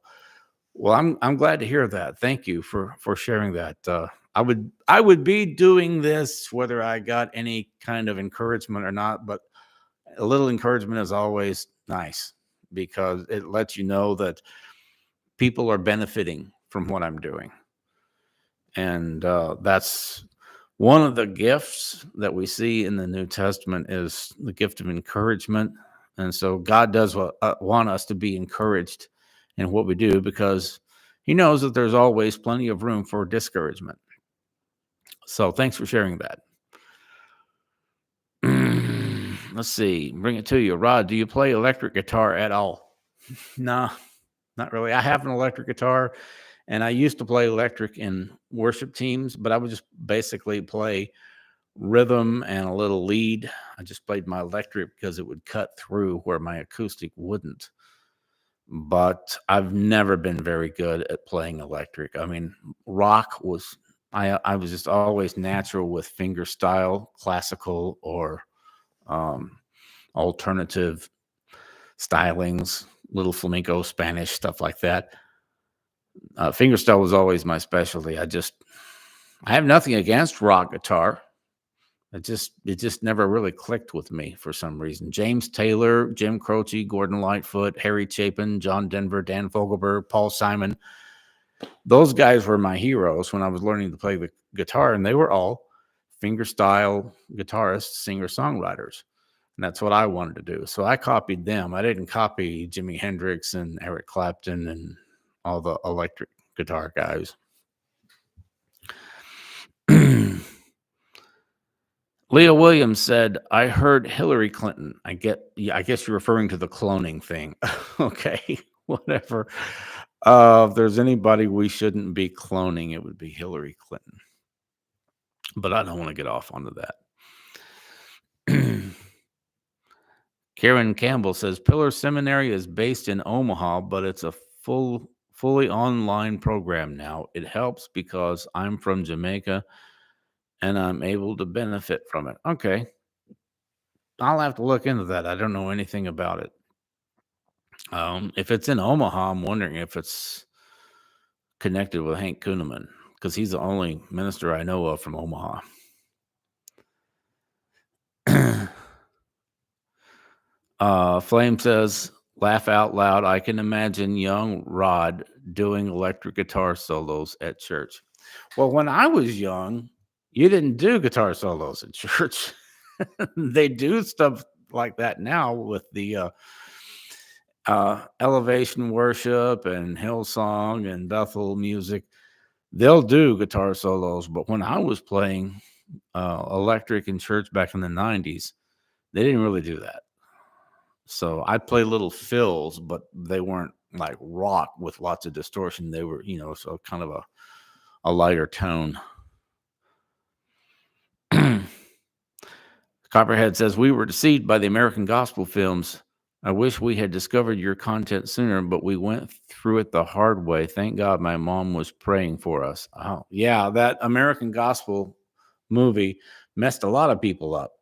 Well, I'm glad to hear that. Thank you for sharing that. I would be doing this whether I got any kind of encouragement or not, but a little encouragement is always nice because it lets you know that people are benefiting from what I'm doing. And that's one of the gifts that we see in the New Testament is the gift of encouragement. And so God does want us to be encouraged in what we do because he knows that there's always plenty of room for discouragement. So thanks for sharing that. Let's see. Bring it to you. Rod, do you play electric guitar at all? No, not really. I have an electric guitar. And I used to play electric in worship teams, but I would just basically play rhythm and a little lead. I just played my electric because it would cut through where my acoustic wouldn't. But I've never been very good at playing electric. I mean, rock was, I was just always natural with finger style, classical, or alternative stylings, little flamenco, Spanish, stuff like that. Fingerstyle was always my specialty. I have nothing against rock guitar. It just never really clicked with me for some reason. James Taylor, Jim Croce, Gordon Lightfoot, Harry Chapin, John Denver, Dan Fogelberg, Paul Simon. Those guys were my heroes when I was learning to play the guitar, and they were all fingerstyle guitarists, singer-songwriters. And that's what I wanted to do. So I copied them. I didn't copy Jimi Hendrix and Eric Clapton and all the electric guitar guys. Leah Williams said, I heard Hillary Clinton. I guess you're referring to the cloning thing. Okay, whatever. If there's anybody we shouldn't be cloning, it would be Hillary Clinton. But I don't want to get off onto that. Karen Campbell says, Pillar Seminary is based in Omaha, but it's a fully online program now. It helps because I'm from Jamaica and I'm able to benefit from it. Okay. I'll have to look into that. I don't know anything about it. If it's in Omaha, I'm wondering if it's connected with Hank Kuhneman, because he's the only minister I know of from Omaha. Flame says, laugh out loud. I can imagine young Rod doing electric guitar solos at church. Well, when I was young, you didn't do guitar solos at church. They do stuff like that now with the elevation worship and Hillsong and Bethel music. They'll do guitar solos, but when I was playing electric in church back in the 90s, they didn't really do that. So I play little fills, but they weren't like rock with lots of distortion. They were, so kind of a lighter tone. Copperhead says, we were deceived by the American gospel films. I wish we had discovered your content sooner, but we went through it the hard way. Thank God my mom was praying for us. Oh, yeah, that American gospel movie messed a lot of people up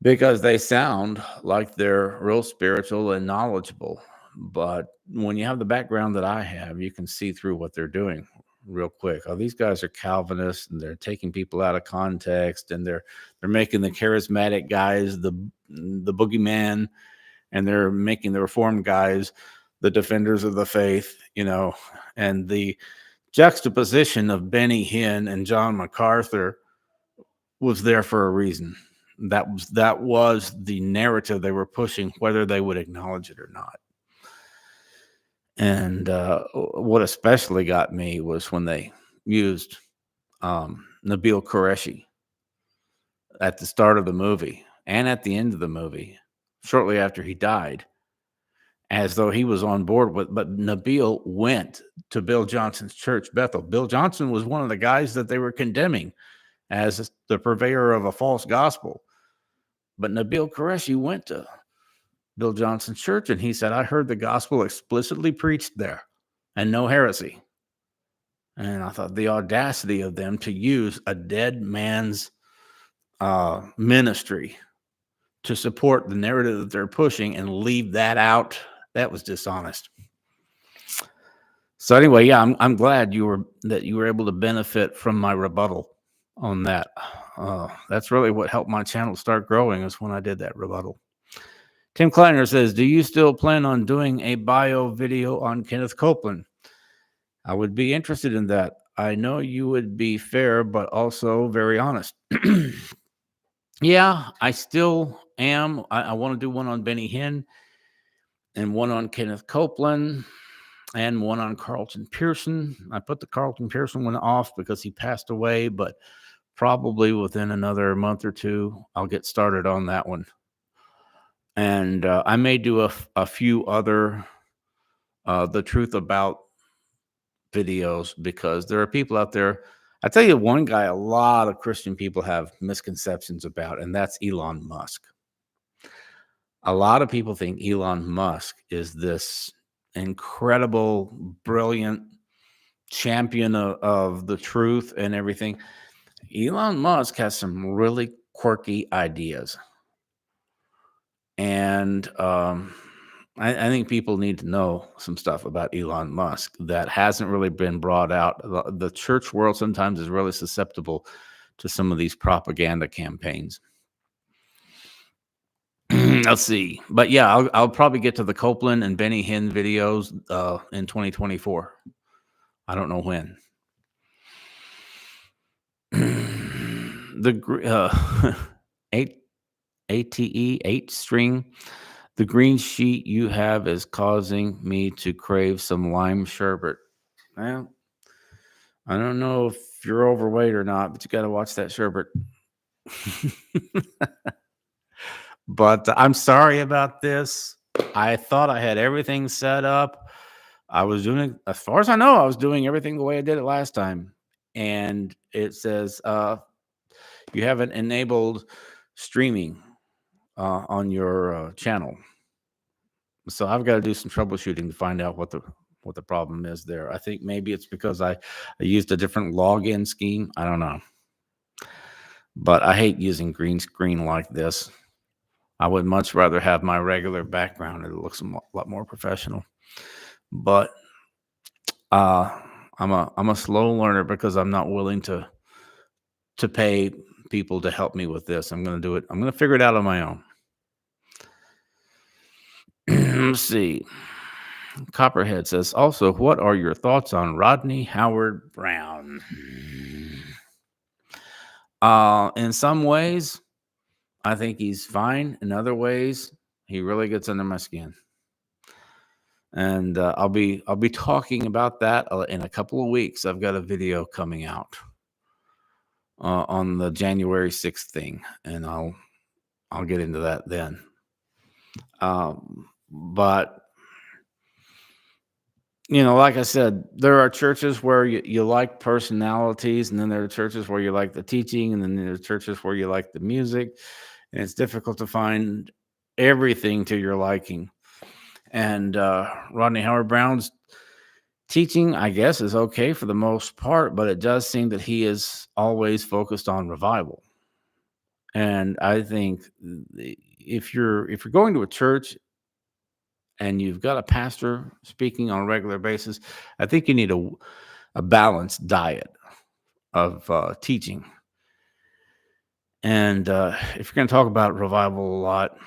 because they sound like they're real spiritual and knowledgeable. But when you have the background that I have, you can see through what they're doing real quick. Oh, these guys are Calvinists and they're taking people out of context, and they're making the charismatic guys the boogeyman, and they're making the Reformed guys the defenders of the faith, and the juxtaposition of Benny Hinn and John MacArthur was there for a reason. That was the narrative they were pushing, whether they would acknowledge it or not. And what especially got me was when they used Nabil Qureshi at the start of the movie and at the end of the movie, shortly after he died, as though he was on board with. But Nabil went to Bill Johnson's church, Bethel. Bill Johnson was one of the guys that they were condemning as the purveyor of a false gospel. But Nabil Qureshi went to Bill Johnson's church, and he said, I heard the gospel explicitly preached there and no heresy. And I thought the audacity of them to use a dead man's ministry to support the narrative that they're pushing and leave that out, that was dishonest. So anyway, yeah, I'm glad you were able to benefit from my rebuttal on that. That's really what helped my channel start growing, is when I did that rebuttal. Tim Kleiner says, do you still plan on doing a bio video on Kenneth Copeland? I would be interested in that. I know you would be fair, but also very honest. Yeah, I still am. I want to do one on Benny Hinn and one on Kenneth Copeland and one on Carlton Pearson. I put the Carlton Pearson one off because he passed away, but probably within another month or two, I'll get started on that one. And I may do a few other The Truth About videos, because there are people out there. I tell you, one guy a lot of Christian people have misconceptions about, and that's Elon Musk. A lot of people think Elon Musk is this incredible, brilliant champion of the truth and everything. Elon Musk has some really quirky ideas. And I think people need to know some stuff about Elon Musk that hasn't really been brought out. The church world sometimes is really susceptible to some of these propaganda campaigns. Let's see. But yeah, I'll probably get to the Copeland and Benny Hinn videos in 2024. I don't know when. The ATE 8-string. The green sheet you have is causing me to crave some lime sherbet. Well, I don't know if you're overweight or not, but you got to watch that sherbet. But I'm sorry about this. I thought I had everything set up. I was doing, as far as I know, I was doing everything the way I did it last time. And it says you haven't enabled streaming on your channel. So I've got to do some troubleshooting to find out what the problem is there. I think maybe it's because I used a different login scheme. I don't know. But I hate using green screen like this. I would much rather have my regular background. It looks a lot more professional. But I'm a slow learner because I'm not willing to pay people to help me with this. I'm going to do it. I'm going to figure it out on my own. Let's see. Copperhead says, also, what are your thoughts on Rodney Howard Browne? In some ways, I think he's fine. In other ways, he really gets under my skin. And I'll be talking about that in a couple of weeks. I've got a video coming out on the January 6th thing, and I'll get into that then. But like I said, there are churches where you like personalities, and then there are churches where you like the teaching, and then there are churches where you like the music, and it's difficult to find everything to your liking. And Rodney Howard Browne's teaching, I guess, is okay for the most part, but it does seem that he is always focused on revival. And I think if you're going to a church and you've got a pastor speaking on a regular basis, I think you need a balanced diet of teaching. And if you're going to talk about revival a lot,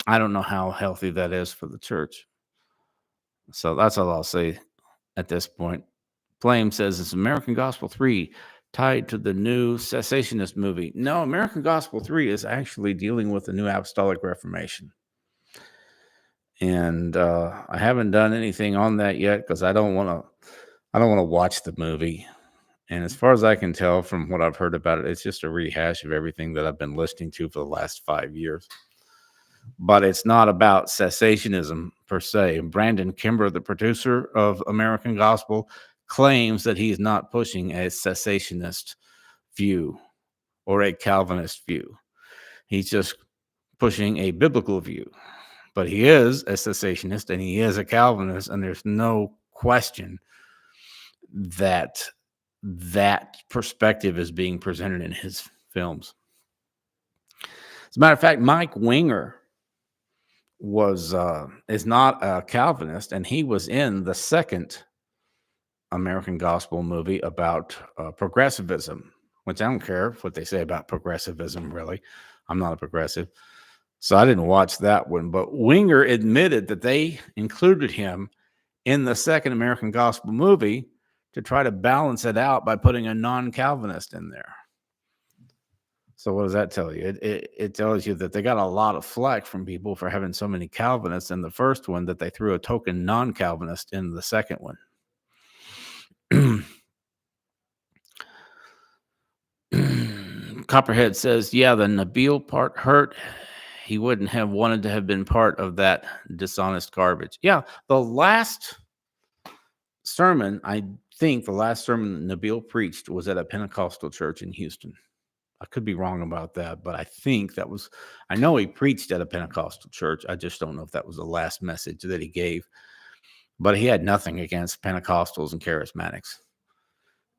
I don't know how healthy that is for the church. So that's all I'll say at this point. Flame says, it's American Gospel 3 tied to the new cessationist movie? No, American Gospel 3 is actually dealing with the New Apostolic Reformation. And I haven't done anything on that yet because I don't want to watch the movie. And as far as I can tell from what I've heard about it, it's just a rehash of everything that I've been listening to for the last 5 years. But it's not about cessationism per se. Brandon Kimber, the producer of American Gospel, claims that he's not pushing a cessationist view or a Calvinist view. He's just pushing a biblical view. But he is a cessationist and he is a Calvinist, and there's no question that perspective is being presented in his films. As a matter of fact, Mike Winger is not a Calvinist, and he was in the second American Gospel movie about progressivism, which I don't care what they say about progressivism, really. I'm not a progressive. So I didn't watch that one, but Winger admitted that they included him in the second American Gospel movie to try to balance it out by putting a non-Calvinist in there. So what does that tell you? It tells you that they got a lot of flack from people for having so many Calvinists in the first one that they threw a token non-Calvinist in the second one. Copperhead says, yeah, the Nabil part hurt. He wouldn't have wanted to have been part of that dishonest garbage. Yeah, the last sermon, I think the last sermon that Nabil preached was at a Pentecostal church in Houston. I could be wrong about that, but I think that was, I know he preached at a Pentecostal church. I just don't know if that was the last message that he gave. But he had nothing against Pentecostals and charismatics.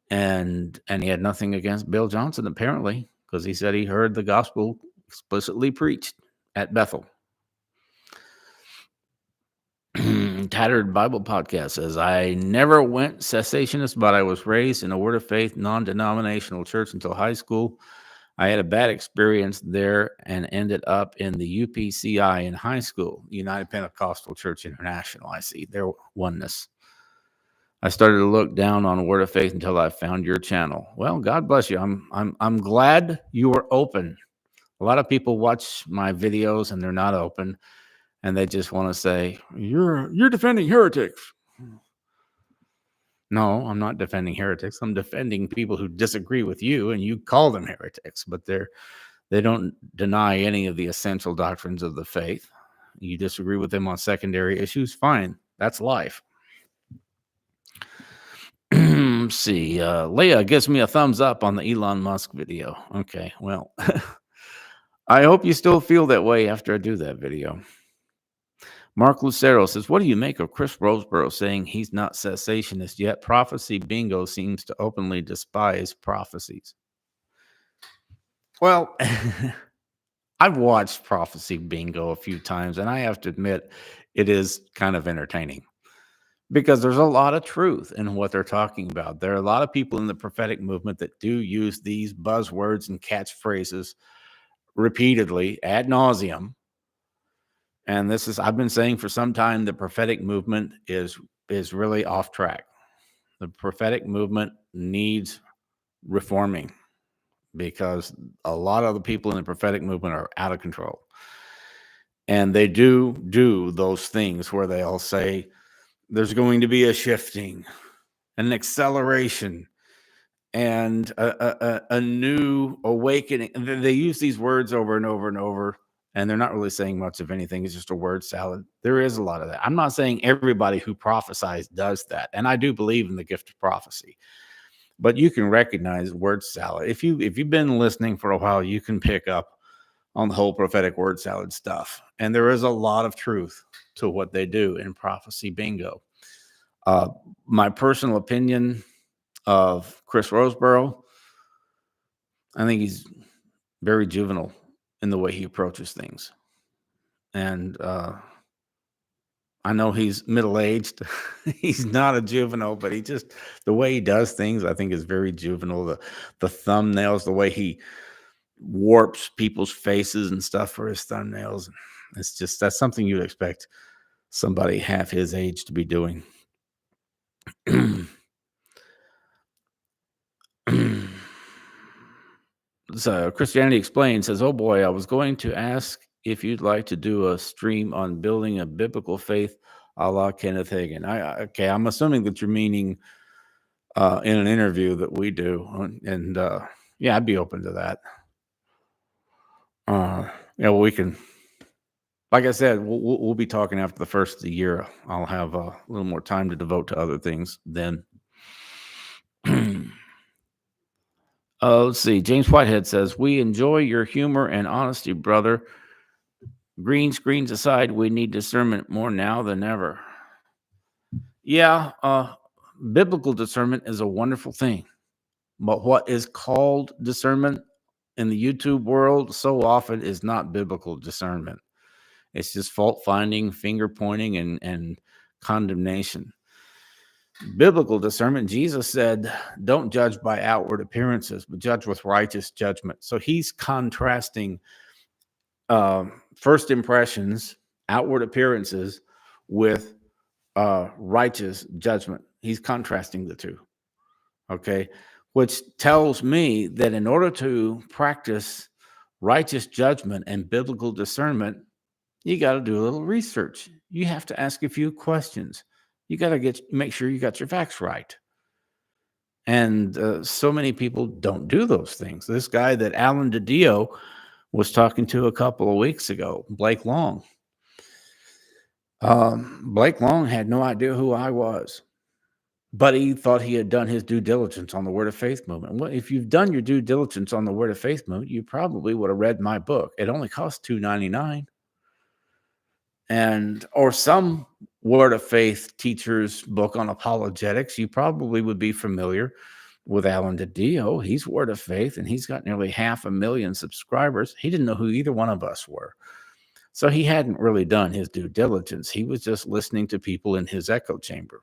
And he had nothing against Bill Johnson, apparently, because he said he heard the gospel explicitly preached at Bethel. Tattered Bible Podcast says, I never went cessationist, but I was raised in a Word of Faith non-denominational church until high school. I had a bad experience there and ended up in the UPCI in high school, United Pentecostal Church International. I see their oneness. I started to look down on Word of Faith until I found your channel. Well, God bless you. I'm glad you were open. A lot of people watch my videos and they're not open, and they just want to say, you're defending heretics. No, I'm not defending heretics. I'm defending people who disagree with you, and you call them heretics, but they don't deny any of the essential doctrines of the faith. You disagree with them on secondary issues, fine. That's life. See, Leah gives me a thumbs up on the Elon Musk video. Okay, well, I hope you still feel that way after I do that video. Mark Lucero says, what do you make of Chris Rosebrough saying he's not cessationist, yet Prophecy Bingo seems to openly despise prophecies? Well, I've watched Prophecy Bingo a few times, and I have to admit it is kind of entertaining because there's a lot of truth in what they're talking about. There are a lot of people in the prophetic movement that do use these buzzwords and catchphrases repeatedly ad nauseum. And this is, I've been saying for some time, the prophetic movement is really off track. The prophetic movement needs reforming because a lot of the people in the prophetic movement are out of control. And they do those things where they'll say there's going to be a shifting, an acceleration, and a new awakening. And they use these words over and over and over, and they're not really saying much of anything. It's just a word salad. There is a lot of that. I'm not saying everybody who prophesies does that, and I do believe in the gift of prophecy. But you can recognize word salad. If you've been listening for a while, you can pick up on the whole prophetic word salad stuff. And there is a lot of truth to what they do in Prophecy Bingo. My personal opinion of Chris Rosebrough, I think he's very juvenile in the way he approaches things. And I know he's middle-aged. He's not a juvenile, but the way he does things, I think is very juvenile. The thumbnails, the way he warps people's faces and stuff for his thumbnails. That's something you'd expect somebody half his age to be doing. So Christianity Explained says, oh boy, I was going to ask if you'd like to do a stream on building a biblical faith a la Kenneth Hagin. Okay, I'm assuming that you're meaning in an interview that we do. And yeah, I'd be open to that. We can, like I said, we'll be talking after the first of the year. I'll have a little more time to devote to other things then. Let's see. James Whitehead says, we enjoy your humor and honesty, brother. Green screens aside, we need discernment more now than ever. Yeah, biblical discernment is a wonderful thing. But what is called discernment in the YouTube world so often is not biblical discernment. It's just fault finding, finger pointing, and condemnation. Biblical discernment, Jesus said, don't judge by outward appearances, but judge with righteous judgment. So he's contrasting first impressions, outward appearances, with righteous judgment. He's contrasting the two. Okay, which tells me that in order to practice righteous judgment and biblical discernment, you got to do a little research. You have to ask a few questions. You got to make sure you got your facts right. And so many people don't do those things. This guy that Alan DiDio was talking to a couple of weeks ago, Blake Long. Blake Long had no idea who I was, but he thought he had done his due diligence on the Word of Faith movement. Well, if you've done your due diligence on the Word of Faith movement, you probably would have read my book. It only costs $2.99. Or some Word of Faith teacher's book on apologetics. You probably would be familiar with Alan DiDio. He's Word of Faith, and he's got nearly 500,000 subscribers. He didn't know who either one of us were. So he hadn't really done his due diligence. He was just listening to people in his echo chamber.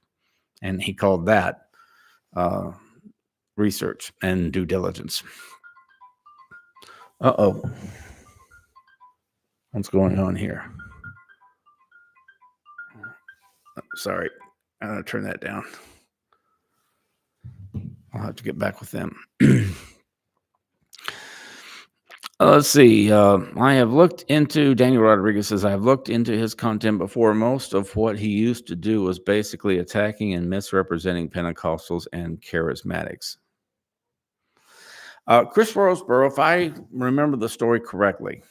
And he called that research and due diligence. Uh-oh. What's going on here? Sorry. I'm going to turn that down. I'll have to get back with them. Let's see. I have looked into, Daniel Rodriguez says, I have looked into his content before. Most of what he used to do was basically attacking and misrepresenting Pentecostals and charismatics. Chris Rosebrough, if I remember the story correctly,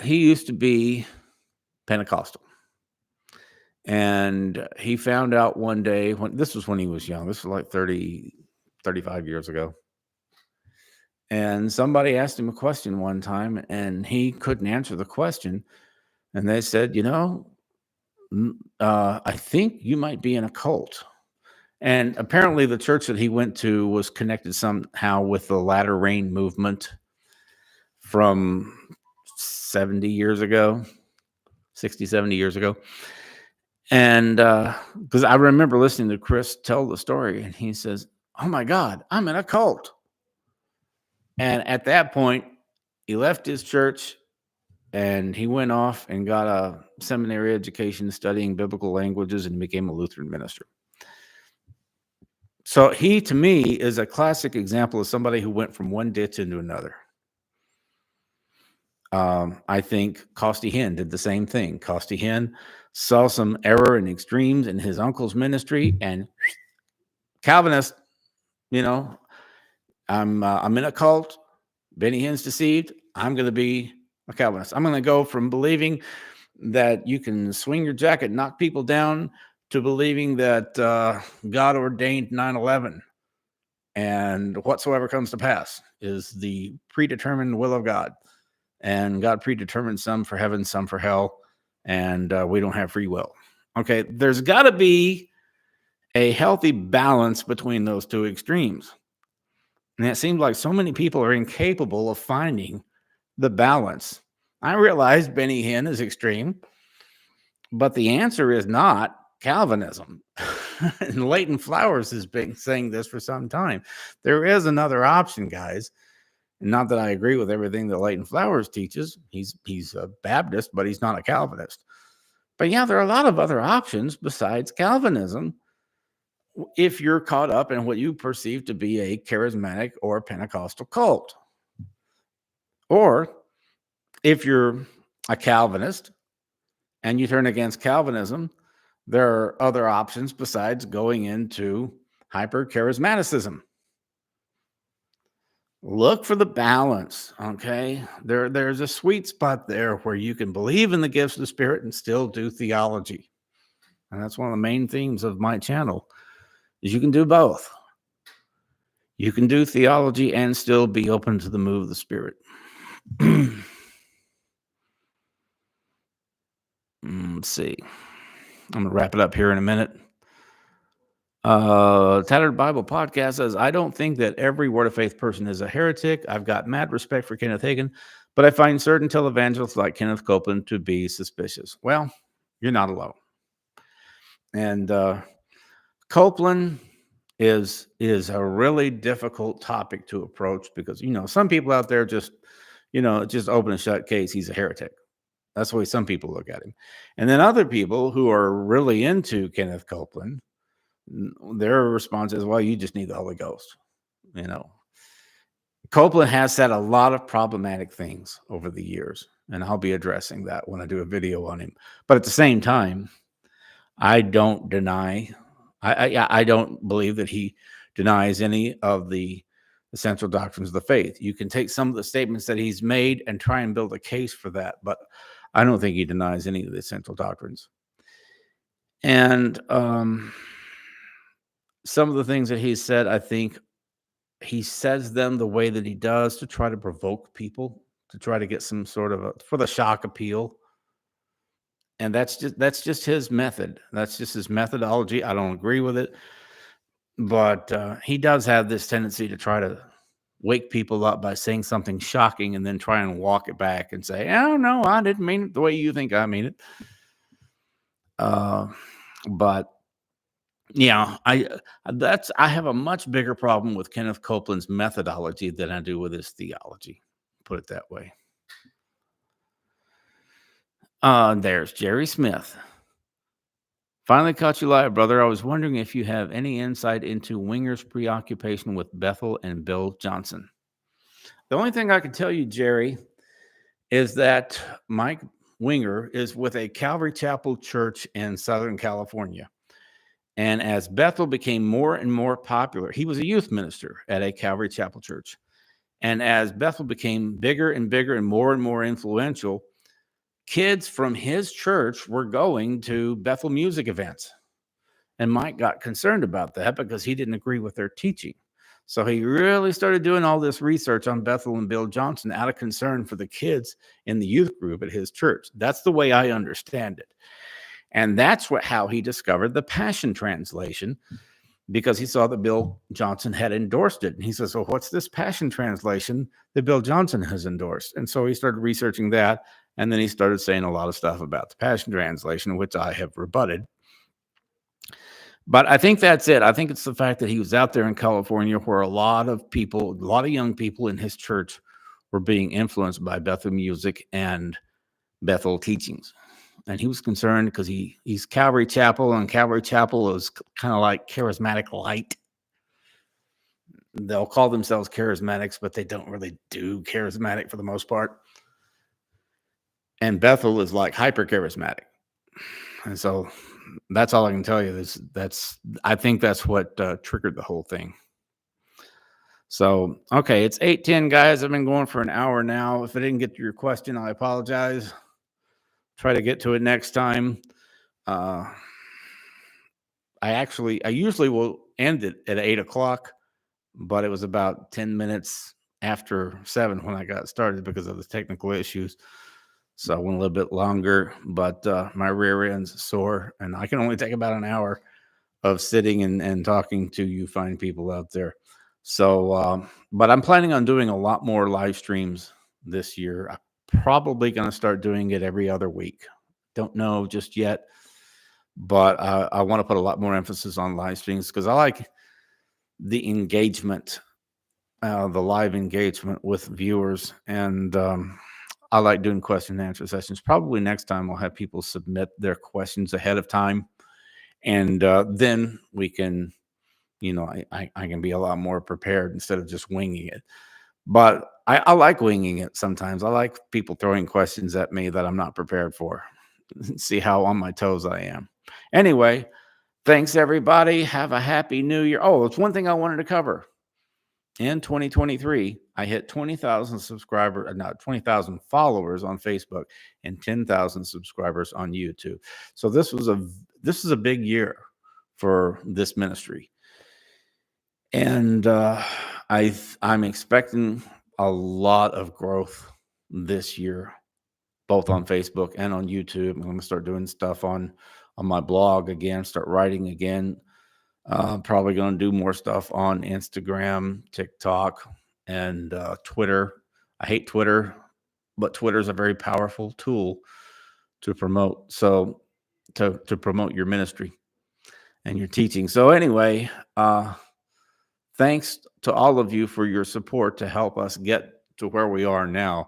he used to be Pentecostal. And he found out one day, this was when he was young, this was like 30, 35 years ago. And somebody asked him a question one time, and he couldn't answer the question. And they said, I think you might be in a cult. And apparently the church that he went to was connected somehow with the latter rain movement from 70 years ago, 60, 70 years ago. And because I remember listening to Chris tell the story, and he says, "Oh my God, I'm in a cult." And at that point, he left his church and he went off and got a seminary education studying biblical languages and became a Lutheran minister. So he, to me, is a classic example of somebody who went from one ditch into another. I think Costi Hinn did the same thing. Costi Hinn saw some error and extremes in his uncle's ministry, and Calvinist, I'm in a cult. Benny Hinn's deceived. I'm going to be a Calvinist. I'm going to go from believing that you can swing your jacket, knock people down, to believing that God ordained 9/11 and whatsoever comes to pass is the predetermined will of God. And God predetermined some for heaven, some for hell, and we don't have free will. Okay, there's got to be a healthy balance between those two extremes. And it seems like so many people are incapable of finding the balance. I realize Benny Hinn is extreme, but the answer is not Calvinism. And Leighton Flowers has been saying this for some time. There is another option, guys. Not that I agree with everything that Leighton Flowers teaches. He's a Baptist, but he's not a Calvinist. But yeah, there are a lot of other options besides Calvinism if you're caught up in what you perceive to be a charismatic or Pentecostal cult. Or if you're a Calvinist and you turn against Calvinism, there are other options besides going into hyper-charismaticism. Look for the balance, okay? There's a sweet spot there where you can believe in the gifts of the Spirit and still do theology. And that's one of the main themes of my channel, is you can do both. You can do theology and still be open to the move of the Spirit. Let's see. I'm going to wrap it up here in a minute. Tattered Bible Podcast says, I don't think that every Word of Faith person is a heretic. I've got mad respect for Kenneth Hagin, but I find certain televangelists like Kenneth Copeland to be suspicious. Well, you're not alone. And Copeland is a really difficult topic to approach because, some people out there just open and shut case. He's a heretic. That's the way some people look at him. And then other people who are really into Kenneth Copeland, their response is, well, you just need the Holy Ghost. Copeland has said a lot of problematic things over the years, and I'll be addressing that when I do a video on him. But at the same time, I don't deny, I don't believe that he denies any of the essential doctrines of the faith. You can take some of the statements that he's made and try and build a case for that, but I don't think he denies any of the essential doctrines. And some of the things that he said, I think he says them the way that he does to try to provoke people, to try to get some sort of for the shock appeal. And that's just his method. That's just his methodology. I don't agree with it, but he does have this tendency to try to wake people up by saying something shocking and then try and walk it back and say, oh, no, I didn't mean it the way you think I mean it. But yeah, I have a much bigger problem with Kenneth Copeland's methodology than I do with his theology. Put it that way. There's Jerry Smith. Finally caught you live, brother. I was wondering if you have any insight into Winger's preoccupation with Bethel and Bill Johnson. The only thing I can tell you, Jerry, is that Mike Winger is with a Calvary Chapel church in Southern California. And as Bethel became more and more popular, he was a youth minister at a Calvary Chapel church. And as Bethel became bigger and bigger and more influential, kids from his church were going to Bethel music events. And Mike got concerned about that because he didn't agree with their teaching. So he really started doing all this research on Bethel and Bill Johnson out of concern for the kids in the youth group at his church. That's the way I understand it. And that's how he discovered the Passion Translation, because he saw that Bill Johnson had endorsed it. And he says, well, what's this Passion Translation that Bill Johnson has endorsed? And so he started researching that. And then he started saying a lot of stuff about the Passion Translation, which I have rebutted. But I think that's it. I think it's the fact that he was out there in California where a lot of young people in his church were being influenced by Bethel music and Bethel teachings. And he was concerned because he's Calvary Chapel, and Calvary Chapel is kind of like charismatic light. They'll call themselves charismatics, but they don't really do charismatic for the most part. And Bethel is like hyper charismatic. And so that's all I can tell you. I think that's what triggered the whole thing. So, okay, it's 8:10, guys. I've been going for an hour now. If I didn't get to your question, I apologize. Try to get to it next time. I usually will end it at 8 o'clock, but it was about 10 minutes after 7 when I got started because of the technical issues. So I went a little bit longer, but my rear end's sore, and I can only take about an hour of sitting and talking to you fine people out there. So, but I'm planning on doing a lot more live streams this year. I'm probably going to start doing it every other week. Don't know just yet, but I want to put a lot more emphasis on live streams because I like the engagement, the live engagement with viewers, and I like doing question and answer sessions. Probably next time I'll have people submit their questions ahead of time. And then we can, I can be a lot more prepared instead of just winging it. But I like winging it sometimes. I like people throwing questions at me that I'm not prepared for. See how on my toes I am. Anyway, thanks everybody. Have a happy new year. Oh, it's one thing I wanted to cover. In 2023, I hit 20,000 subscribers, not 20,000 followers on Facebook and 10,000 subscribers on YouTube. So this is a big year for this ministry. And I'm expecting a lot of growth this year, both on Facebook and on YouTube. I'm going to start doing stuff on my blog again, start writing again. Probably going to do more stuff on Instagram, TikTok, and Twitter. I hate Twitter, but Twitter is a very powerful tool to promote. So to promote your ministry and your teaching. So anyway, thanks to all of you for your support to help us get to where we are now.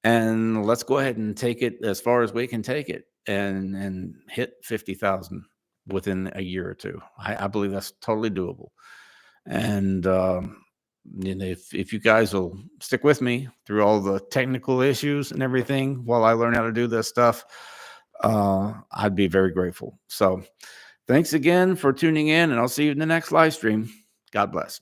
And let's go ahead and take it as far as we can take it and hit 50,000 within a year or two. I believe that's totally doable. And if you guys will stick with me through all the technical issues and everything while I learn how to do this stuff, I'd be very grateful. So thanks again for tuning in, and I'll see you in the next live stream. God bless.